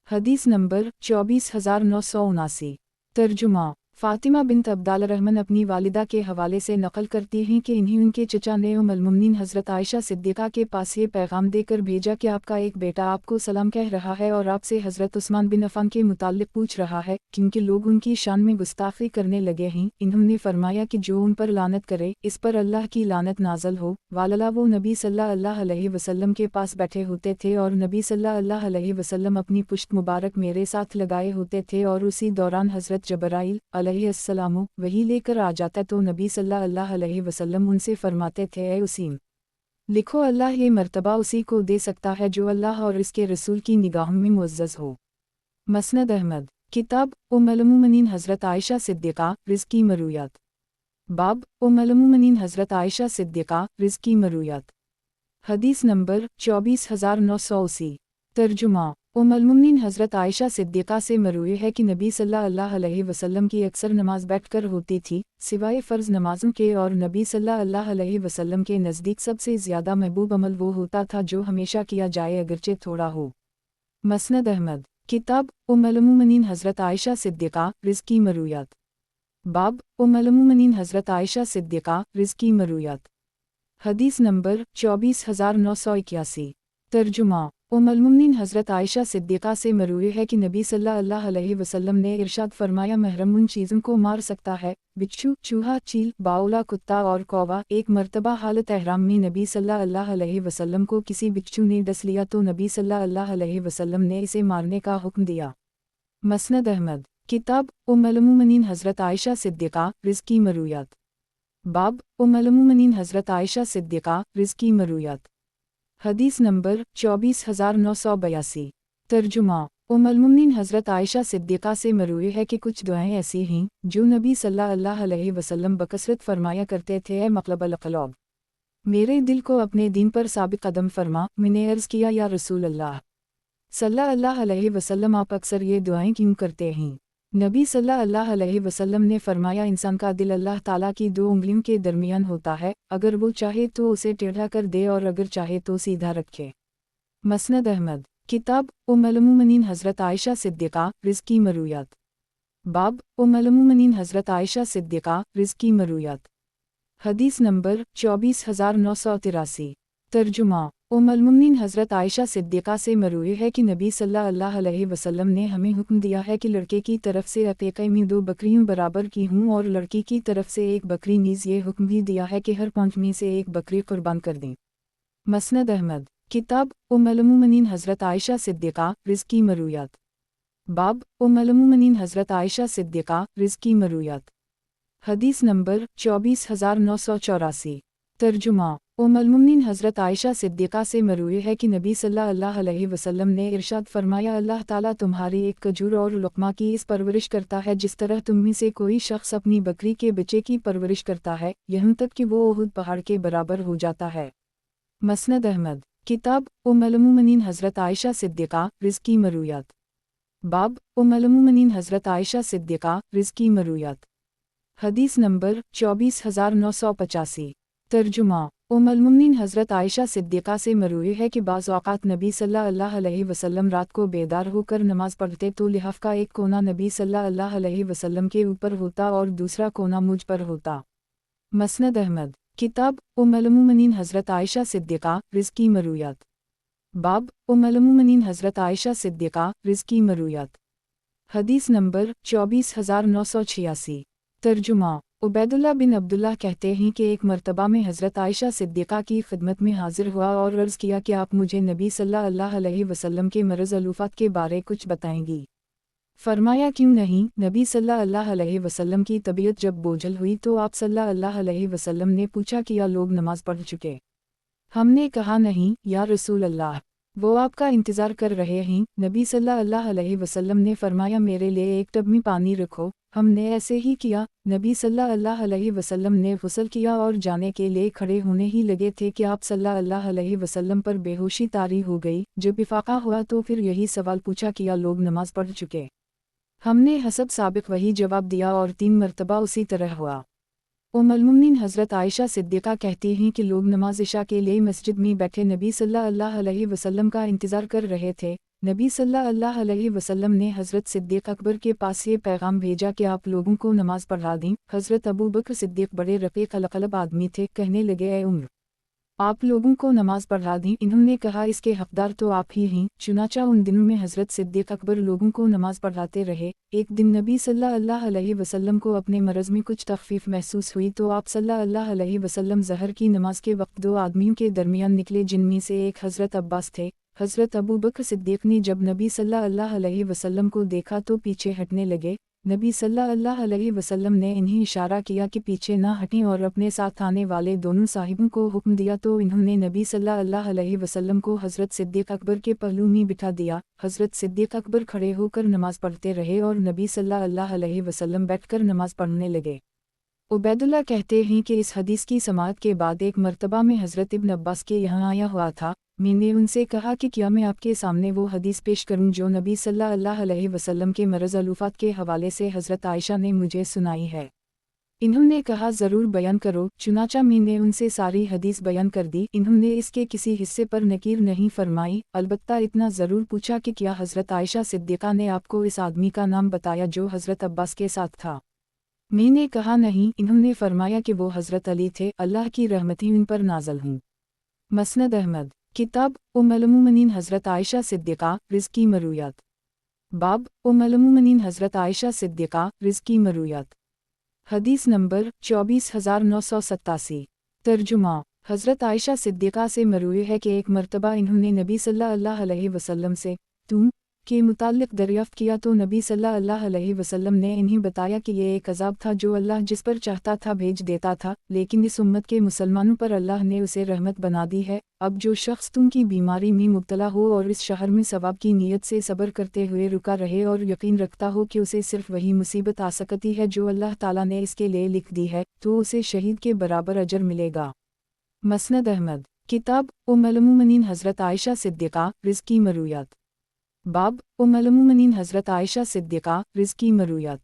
A: हदीस नंबर 24979। तर्जुमा फ़ातिमा बिन्त अब्दाल रहमान अपनी वालिदा के हवाले से नक़ल करती हैं कि इन्हीं उनके चचा ने उम्मुल-मोमिनीन हज़रत आयशा सिद्दीक़ा के पास ये पैगाम देकर भेजा कि आपका एक बेटा आपको सलाम कह रहा है और आपसे हज़रत उस्मान बिन अफ़्फ़ान के मुताल्लिक़ पूछ रहा है, क्योंकि लोग उनकी शान में गुस्ताख़ी करने लगे हैं। इन्होंने फरमाया कि जो उन पर लानत करे इस पर अल्लाह की लानत नाज़िल हो। वालला वो नबी सल्लल्लाहु अलैहि वसल्लम के पास बैठे होते थे और नबी सल्लल्लाहु अलैहि वसल्लम अपनी पुश्त मुबारक मेरे साथ लगाए होते थे, और उसी दौरान हज़रत जबराइल अलैहिस्सलाम वही लेकर आ जाता तो नबी सल्लल्लाहु अलैहि वसल्लम उनसे फरमाते थे, ए उसीम लिखो, अल्लाह ये मर्तबा उसी को दे सकता है जो अल्लाह और इसके रसूल की निगाहों में मुअज़्ज़ज़ हो। मसनद अहमद किताब उम्मुल-मोमिनीन हज़रत आयशा सिद्दीक़ा रिज़्की मरूयात। बाब उम्मुल-मोमिनीन हज़रत आयशा सिद्दीक़ा रिज़्की मरूयात। हदीस नंबर 24980। तर्जुमा उम्मुल-मोमिनीन हज़रत आयशा सिद्दीक़ा से मरूए है कि नबी सल्लल्लाहु अलैहि वसल्लम की अक्सर नमाज बैठकर होती थी, सिवाय फ़र्ज़ नमाज़ों के, और नबी सल्लल्लाहु अलैहि वसल्लम के नज़दीक सबसे ज़्यादा महबूब अमल वो होता था जो हमेशा किया जाए अगरचे थोड़ा हो। मसनद अहमद किताब उम्मुल-मोमिनीन हज़रत आयशा सिद्दीक़ा रिज़्की मरूयात। बाब उम्मुल-मोमिनीन हज़रत आयशा सिद्दीक़ा रिज़्की मरूयात। हदीस नंबर 24981। तर्जुमा उम्मुल-मोमिनीन हज़रत आयशा सिद्दीक़ा से मरूए है कि नबी सल्लल्लाहु अलैहि वसल्लम ने इरशाद फरमाया, महरम उन चीज़ों को मार सकता है, बिच्छू, चूहा, चील, बाउला, कुत्ता और कौवा। एक मर्तबा हालत एहराम में नबी सल्लल्लाहु अलैहि वसल्लम को किसी बिच्छू ने डस लिया तो नबी सल्लल्लाहु अलैहि वसल्लम ने इसे मारने का हुक्म दिया। मसनद अहमद किताब उम्मुल-मोमिनीन हज़रत आयशा सिद्दीक़ा रिज़्की मरूयात। बाब उम्मुल-मोमिनीन हज़रत आयशा सिद्दीक़ा रिज़्की मरूयात। हदीस नंबर 24982। तर्जुमा उम्मुल-मोमिनीन हज़रत आयशा सिद्दीक़ा से मरूए है कि कुछ दुआएं ऐसी हैं जो नबी सल्लल्लाहु अलैहि वसल्लम बकसरत फरमाया करते थे, ए मक़लबल क़ुलूब, मेरे दिल को अपने दीन पर साबित कदम फरमा। मैंने अर्ज़ किया, या रसूल अल्लाह सल्लल्लाहु अलैहि वसल्लम, आप अक्सर ये दुआएं क्यों करते हैं? नबी सल्लल्लाहु अलैहि वसल्लम ने फरमाया, इंसान का दिल अल्लाह ताला की 2 उंगलियों के दरमियान होता है, अगर वो चाहे तो उसे टेढ़ा कर दे और अगर चाहे तो सीधा रखे। मसनद अहमद किताब उम्मुल-मोमिनीन हज़रत आयशा सिद्दीक़ा रिज़्की मरूयात। बाब उम्मुल-मोमिनीन हज़रत आयशा सिद्दीक़ा रिज़्की मरूयात। हदीस नंबर 24983। तर्जुमा उम्मुल-मोमिनीन हज़रत आयशा सिद्दीक़ा से मरवी है कि नबी सल्लल्लाहु अलैहि वसल्लम ने हमें हुक्म दिया है कि लड़के की तरफ से अक़ीक़े में 2 बकरियों बराबर की हों और लड़की की तरफ से 1 बकरी, नीज़ ये हुक्म भी दिया है कि हर 5 में से 1 बकरी कुर्बान कर दें। मसनद अहमद किताब उम्मुल-मोमिनीन हज़रत आयशा सिद्दीक़ा रिज़्क़ की मरूयात। बाब उम्मुल-मोमिनीन हज़रत आयशा सिद्दीक़ा रिज़्क़ की मरूयात। हदीस नंबर 24984। तर्जुमा उम्मुल-मोमिनीन हज़रत आयशा सिद्दीक़ा से मरवी है कि नबी सल्लल्लाहु अलैहि वसल्लम ने इरशाद फरमाया, अल्लाह ताला तुम्हारी एक खजूर और लुक़मा की इस परवरिश करता है जिस तरह तुम में से कोई शख्स अपनी बकरी के बच्चे की परवरिश करता है, यहाँ तक कि वो उहुद पहाड़ के बराबर हो जाता है। मसनद अहमद किताब उम्मुल-मोमिनीन हज़रत आयशा सिद्दीक़ा रिज़्क़ की मरूयात। बाब उम्मुल-मोमिनीन हज़रत आयशा सिद्दीक़ा रिज़्क़ की मरूयात। हदीस नंबर 24985। तर्जुमा उम्मुल-मोमिनीन हज़रत आयशा सिद्दीक़ा से मरवी है कि बाज़ औक़ात नबी सल्लल्लाहु अलैहि वसल्लम रात को बेदार होकर नमाज़ पढ़ते तो लिहाफ़ का एक कोना नबी सल्लल्लाहु अलैहि वसल्लम के ऊपर होता और दूसरा कोना मुझ पर होता। मसनद अहमद किताब उम्मुल-मोमिनीन हज़रत आयशा सिद्दीक़ा रिज़्क़ की मरूयात। बाब उम्मुल-मोमिनीन हज़रत आयशा सिद्दीक़ा रिज़्क़ की मरूयात। हदीस नंबर 24986। तर्जुमा उबैदुल्लाह बिन अब्दुल्लाह कहते हैं कि एक मरतबा में हज़रत आयशा सिद्दीक़ा की खिदमत में हाजिर हुआ और अर्ज़ किया कि आप मुझे नबी सल्लल्लाहु अलैहि वसल्लम के मरज़ अलूफ़ात के बारे कुछ बताएंगी। फरमाया क्यों नहीं। नबी सल्लल्लाहु अलैहि वसल्लम की तबीयत जब बोझल हुई तो आप सल्लल्लाहु अलैहि वसल्लम ने पूछा कि या लोग नमाज पढ़ चुके। हमने कहा नहीं या रसूल अल्लाह, वो आपका इंतज़ार कर रहे हैं। नबी सल्लल्लाहु अलैहि वसल्लम ने फरमाया मेरे लिए एक टब में पानी रखो। हमने ऐसे ही किया। नबी सल्लल्लाहु अलैहि वसल्लम ने गुस्ल किया और जाने के लिए खड़े होने ही लगे थे कि आप सल्लल्लाहु अलैहि वसल्लम पर बेहोशी तारी हो गई। जब इफ़ाक़ा हुआ तो फिर यही सवाल पूछा कि या लोग नमाज पढ़ चुके। हमने हसब साबिक़ वही जवाब दिया और 3 मरतबा उसी तरह हुआ। उम्मुल-मोमिनीन हज़रत आयशा सिद्दीक़ा कहती हैं कि लोग नमाज इशा के लिए मस्जिद में बैठे नबी सल्लल्लाहु अलैहि वसल्लम का इंतज़ार कर रहे थे। नबी सल्लल्लाहु अलैहि वसल्लम ने हज़रत सिद्दीक़ अकबर के पास ये पैगाम भेजा कि आप लोगों को नमाज पढ़ा दें। हज़रत अबू बकर सिद्दीक़ बड़े रक़ीक़ अलक़लब आदमी थे। कहने लगे, ए उम्र, आप लोगों को नमाज पढ़ा दी। इन्होंने कहा, इसके हक़दार तो आप ही हैं। चुनाचा उन दिनों में हज़रत सिद्दीक़ अकबर लोगों को नमाज पढ़ाते रहे। एक दिन नबी सल्लल्लाहु अलैहि वसल्लम को अपने मरज़ में कुछ तख़फ़ीफ़ महसूस हुई तो आप सल्लल्लाहु अलैहि वसल्लम ज़हर की नमाज के वक्त 2 आदमियों के दरमियान निकले जिनमें से एक हज़रत अब्बास थे। हज़रत अबू बकर सिद्दीक़ ने जब नबी सल्लल्लाहु अलैहि वसल्लम को देखा तो पीछे हटने लगे। नबी सल्लल्लाहु अलैहि वसल्लम ने इन्हें इशारा किया कि पीछे न हटें और अपने साथ आने वाले दोनों साहिबों को हुक्म दिया तो इन्होंने नबी सल्लल्लाहु अलैहि वसल्लम को हज़रत सिद्दीक़ अकबर के पहलू में बिठा दिया। हज़रत सिद्दीक़ अकबर खड़े होकर नमाज पढ़ते रहे और नबी सल्लल्लाहु अलैहि वसल्लम बैठकर नमाज पढ़ने लगे। उबैदुल्लाह कहते हैं कि इस हदीस की समाअत के बाद एक मरतबा में हज़रत इब्न अब्बास के यहाँ आया हुआ था। मैंने उनसे कहा कि क्या मैं आपके सामने वो हदीस पेश करूं जो नबी सल्लल्लाहु अलैहि वसल्लम के मरज़ अलूफ़ात के हवाले से हज़रत आयशा ने मुझे सुनाई है। इन्होंने कहा, ज़रूर बयान करो। चुनाचा मैंने उनसे सारी हदीस बयान कर दी। इन्होंने इसके किसी हिस्से पर नकीर नहीं फरमाई, अलबत्ता इतना ज़रूर पूछा कि क्या हज़रत आयशा सिद्दीक़ा ने आपको इस आदमी का नाम बताया जो हज़रत अब्बास के साथ था। मैंने कहा नहीं। इन्होंने फरमाया कि वो हज़रत अली थे, अल्लाह की रहमतें उन पर नाज़िल हों। मसनद अहमद किताब उम्मुल-मोमिनीन हज़रत आयशा सिद्दीक़ा रिज़्क़ की मरूयात। बाब उम्मुल-मोमिनीन हज़रत आयशा सिद्दीक़ा रिज़्क़ की मरूयात। हदीस नंबर 24987। तर्जुमा हज़रत आयशा सिद्दीक़ा से मरवी है कि एक मरतबा इन्होंने नबी सल्लल्लाहु अलैहि वसल्लम से तुम के मुताल्लिक़ दरियाफ़्त किया तो नबी सल्लल्लाहु अलैहि वसल्लम ने इन्हें बताया कि ये एक अज़ाब था जो अल्लाह जिस पर चाहता था भेज देता था, लेकिन इस उम्मत के मुसलमानों पर अल्लाह ने उसे रहमत बना दी है। अब जो शख्स तुम की बीमारी में मुब्तला हो और इस शहर में सवाब की नीयत से सब्र करते हुए रुका रहे और यकीन रखता हो कि उसे सिर्फ वही मुसीबत आ सकती है जो अल्लाह ताला ने इसके लिए लिख दी है, तो उसे शहीद के बराबर अजर मिलेगा। मसनद अहमद किताब उम्मुल-मोमिनीन हज़रत आयशा सिद्दीक़ा रिज़्क़ की मरूयात। बाब उम्मुल-मोमिनीन हज़रत आयशा सिद्दीक़ा रिज़्क़ की मरूयात।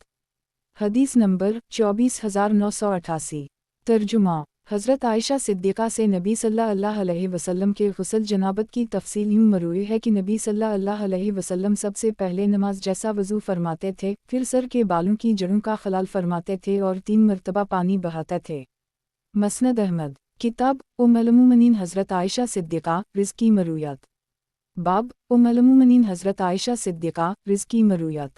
A: हदीस नंबर 24988। तर्जुमा हज़रत आयशा सिद्दीक़ा से नबी सल्लल्लाहु अलैहि वसल्लम के गुस्ल जनाबत की तफ़सील यूँ मरवी है कि नबी सल्लल्लाहु अलैहि वसल्लम सबसे पहले नमाज जैसा वज़ू फरमाते थे, फिर सर के बालों की जड़ों का खलाल फरमाते थे और 3 मरतबा पानी बहाते थे। मसनद अहमद किताब उम्मुल-मोमिनीन हज़रत आयशा सिद्दीक़ा रिज़्क़ी मरूयात। बाब उम्मुल-मोमिनीन हज़रत आयशा सिद्दीक़ा रिज़्क़ी मरूयात।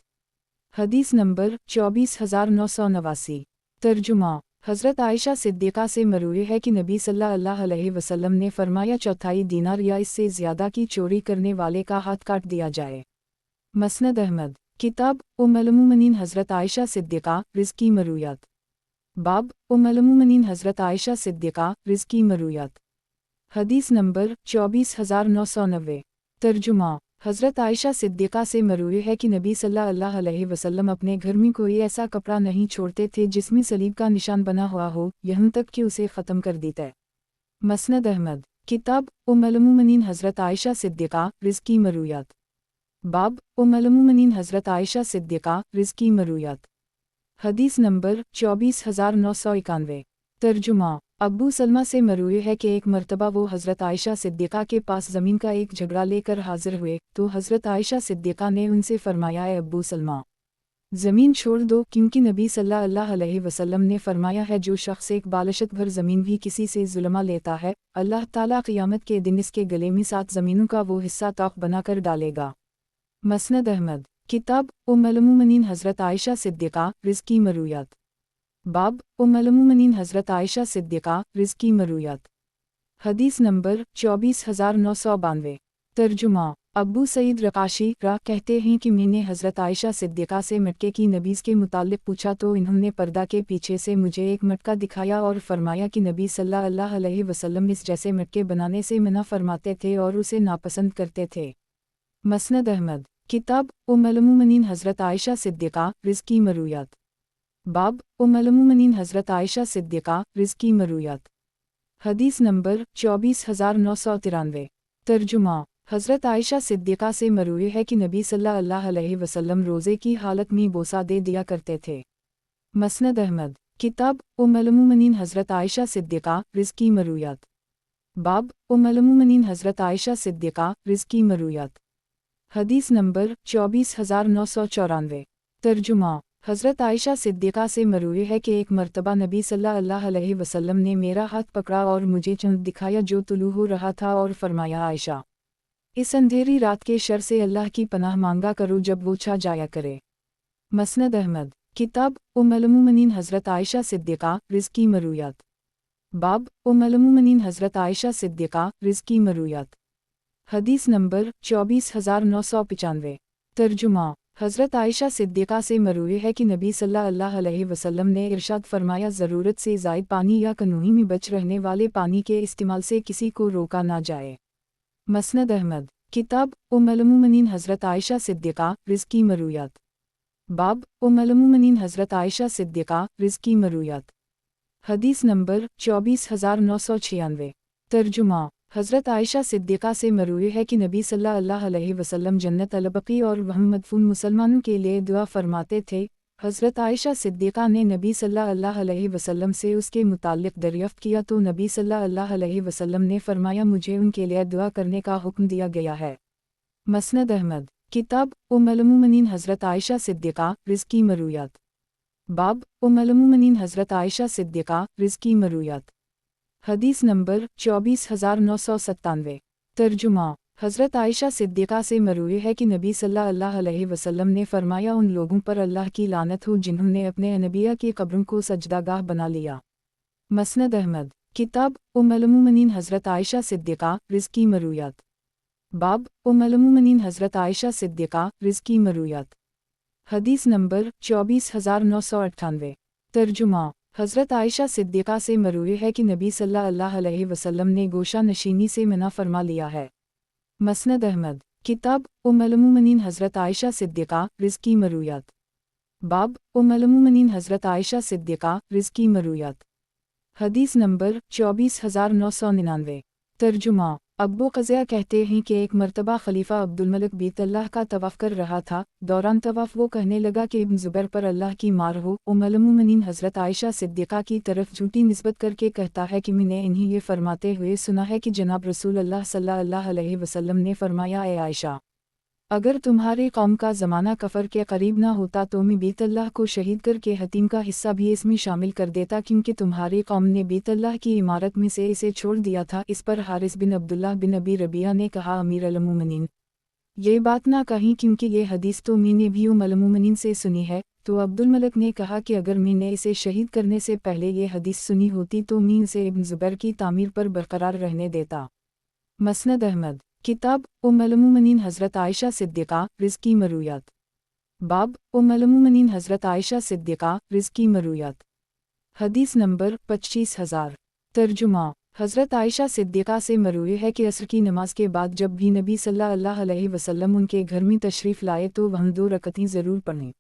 A: हदीस नंबर 24989। तर्जुमा हज़रत आयशा सिद्दीक़ा से मरूए है कि नबी सल्लल्लाहु अलैहि वसल्लम ने फरमाया, चौथाई दीनार या इससे ज़्यादा की चोरी करने वाले का हाथ काट दिया जाए। मसनद अहमद किताब उम्मुल-मोमिनीन हज़रत आयशा सिद्दीक़ा रिज़्क़ी मरूयात। बाब उम्मुल-मोमिनीन हज़रत आयशा सिद्दीक़ा रिज़्क़ी मरूयात। हदीस नंबर 24990। तर्जुमा हज़रत आयशा सिद्दीक़ा से मरूए है कि नबी सल्लल्लाहु अलैहि वसल्लम अपने घर में कोई ऐसा कपड़ा नहीं छोड़ते थे जिसमें सलीब का निशान बना हुआ हो, यहाँ तक कि उसे ख़त्म कर देते। मसनद अहमद किताब उम्मुल-मोमिनीन हज़रत आयशा सिद्दीक़ा रिज़्क़ी मरूयात। बाब उम्मुल-मोमिनीन हज़रत आयशा सिद्दीक़ा रिज़्क़ी मरूयात। हदीस नंबर 24991। तर्जुमा अब्बू सलमा से मरूए है कि एक मर्तबा वो हज़रत आयशा सिद्दीक़ा के पास ज़मीन का एक झगड़ा लेकर हाजिर हुए, तो हज़रत आयशा सिद्दीक़ा ने उनसे फरमाया, ए अब्बू सलमा, ज़मीन छोड़ दो, क्योंकि नबी सल्लल्लाहु अलैहि वसल्लम ने फरमाया है, जो शख्स एक बालशत भर ज़मीन भी किसी से जुल्म लेता है, अल्लाह ताला क़ियामत के दिन इसके गले में 7 ज़मीनों का वो हिस्सा तौक़ बनाकर डालेगा। मसनद अहमद किताब उम्मुल-मोमिनीन हज़रत आयशा सिद्दीक़ा रिज़्क़ी मरूयात। बाब उम्मुल-मोमिनीन हज़रत आयशा सिद्दीक़ा रिज़्क़ी मरूयात। हदीस नंबर 24992। तर्जुमा अब्बू सईद रकाशी कहते हैं कि मैंने हज़रत आयशा सिद्दीक़ा से मटके की नबीज़ के मुताल्लिक़ पूछा, तो इन्होंने पर्दा के पीछे से मुझे एक मटका दिखाया और फरमाया कि नबी सल्लल्लाहु अलैहि वसल्लम इस जैसे मटके बनाने से मना फरमाते थे और उसे नापसंद करते थे। मसनद अहमद किताब उम्मुल-मोमिनीन हज़रत आयशा सिद्दीक़ा रिज़्क़ी मरूयात। बाब उम्मुल-मोमिनीन हज़रत आयशा सिद्दीक़ा रिज़्क़ी मरूयात। हदीस नंबर 24993। तर्जुमा हज़रत आयशा सिद्दीक़ा से मरूए है कि नबी सल्लल्लाहु अलैहि वसल्लम रोज़े की हालत में बोसा दे दिया करते थे। मसनद अहमद किताब उम्मुल-मोमिनीन हज़रत आयशा सिद्दीक़ा रिज़्क़ी मरूयात। बाब उम्मुल-मोमिनीन हज़रत आयशा सिद्दीक़ा रिज़्क़ी मरूयात। हदीस नंबर 24994। तर्जुमा हज़रत आयशा सिद्दीक़ा से मरूए है कि एक मर्तबा नबी सल्लल्लाहु अलैहि वसल्लम ने मेरा हाथ पकड़ा और मुझे चंद दिखाया जो तुलू हो रहा था, और फरमाया, आयशा, इस अंधेरी रात के शर से अल्लाह की पनाह मांगा करो जब वो छा जाया करे। मसनद अहमद किताब उम्मुल-मोमिनीन हज़रत आयशा सिद्दीक़ा रिज़्क़ी मरूयात। बाब उम्मुल-मोमिनीन हज़रत आयशा सिद्दीक़ा रिज़्क़ी मरूयात। हदीस नंबर 24995। तर्जुमा हज़रत आयशा सिद्दीक़ा से मरूए है कि नबी सल्लल्लाहु अलैहि वसल्लम ने इरशाद फरमाया, ज़रूरत से ज़ायद पानी या कनूही में बच रहने वाले पानी के इस्तेमाल से किसी को रोका ना जाए। मसनद अहमद किताब उम्मुल-मोमिनीन हज़रत आयशा सिद्दीक़ा रिज़्क़ी मरूयात। बाब उम्मुल-मोमिनीन हज़रत आयशा सिद्दीक़ा रिज़्क़ी मरूयात। हदीस नंबर 24996। तर्जुमा हज़रत आयशा सिद्दीक़ा से मरूए है कि नबी सल्लल्लाहु अलैहि वसल्लम जन्नत अल-बक़ी और वहाँ मदफून मुसलमानों के लिए दुआ फरमाते थे। हज़रत आयशा सिद्दीक़ा ने नबी सल्लल्लाहु अलैहि वसल्लम से उसके मुताल्लिक़ दरियाफ़्त किया, तो नबी सल्लल्लाहु अलैहि वसल्लम ने फरमाया, मुझे उनके लिए दुआ करने का हुक्म दिया गया है। मसनद अहमद किताब उम्मुल-मोमिनीन हज़रत आयशा सिद्दीक़ा रिज़्क़ी मरूयात। बाब उम्मुल-मोमिनीन हज़रत आयशा सिद्दीक़ा रिज़्क़ी मरूयात। हदीस नंबर 24997। तर्जुमा हज़रत आयशा सिद्दीक़ा से मरूए है कि नबी सल्लल्लाहु अलैहि वसल्लम ने फरमाया, उन लोगों पर अल्लाह की लानत हो जिन्होंने अपने नबिया की कब्रों को सजदागाह बना लिया। मसनद अहमद किताब उम्मुल-मोमिनीन हज़रत आयशा सिद्दीक़ा रिज़्क़ी मरूयात। बाब उम्मुल-मोमिनीन हज़रत आयशा सिद्दीक़ा रिज़्क़ी मरूयात। हदीस नंबर 24998। तर्जुमा हज़रत आयशा सिद्दीक़ा से मरूए है कि नबी सल्लल्लाहु अलैहि वसल्लम ने गोशा नशीनी से मना फरमा लिया है। मसनद अहमद किताब उम्मुल-मोमिनीन हज़रत आयशा सिद्दीक़ा रिज़्क़ी मरूयात। बाब उम्मुल-मोमिनीन हज़रत आयशा सिद्दीक़ा रिज़्क़ी मरूयात। हदीस नंबर 24999। तर्जुमा अब्बू क़ज़िया कहते हैं कि एक मर्तबा खलीफा अब्दुल मलिक बैतुल्लाह का तवाफ़ कर रहा था। दौरान तवाफ़ वो कहने लगा कि इब्न ज़ुबैर पर अल्लाह की मार हो। उम्मुल-मोमिनीन हज़रत आयशा सिद्दीक़ा की तरफ झूठी निस्बत करके कहता है कि मैंने इन्हें ये फरमाते हुए सुना है कि जनाब रसूल अल्लाह सल्लल्लाहु अलैहि वसल्लम ने फरमाया, ए आयशा, اگر تمہارے قوم کا زمانہ کفر کے قریب نہ ہوتا تو میں بیت اللہ کو شہید کر کے حتیم کا حصہ بھی اس میں شامل کر دیتا، کیونکہ تمہاری قوم نے بیت اللہ کی عمارت میں سے اسے چھوڑ دیا تھا۔ اس پر حارث بن عبداللہ بن ابی ربیعہ نے کہا، امیر المومنین، یہ بات نہ کہیں کیونکہ یہ حدیث تو میں نے بھی ام المومنین سے سنی ہے۔ تو عبد الملک نے کہا کہ اگر میں نے اسے شہید کرنے سے پہلے یہ حدیث سنی ہوتی تو میں اسے ابن زبیر کی تعمیر پر برقرار رہنے دیتا۔ مسند احمد، کتاب ام المومنین حضرت عائشہ صدیقہ رض کی مرویات۔ باب ام المومنین حضرت عائشہ صدیقہ رض کی مرویات۔ حدیث نمبر 25000۔ ترجمہ۔ حضرت عائشہ صدیقہ سے مروی ہے کہ عصر کی نماز کے بعد جب بھی نبی صلی اللہ علیہ وسلم ان کے گھر میں تشریف لائے تو وہ 2 رکعتیں ضرور پڑھیں۔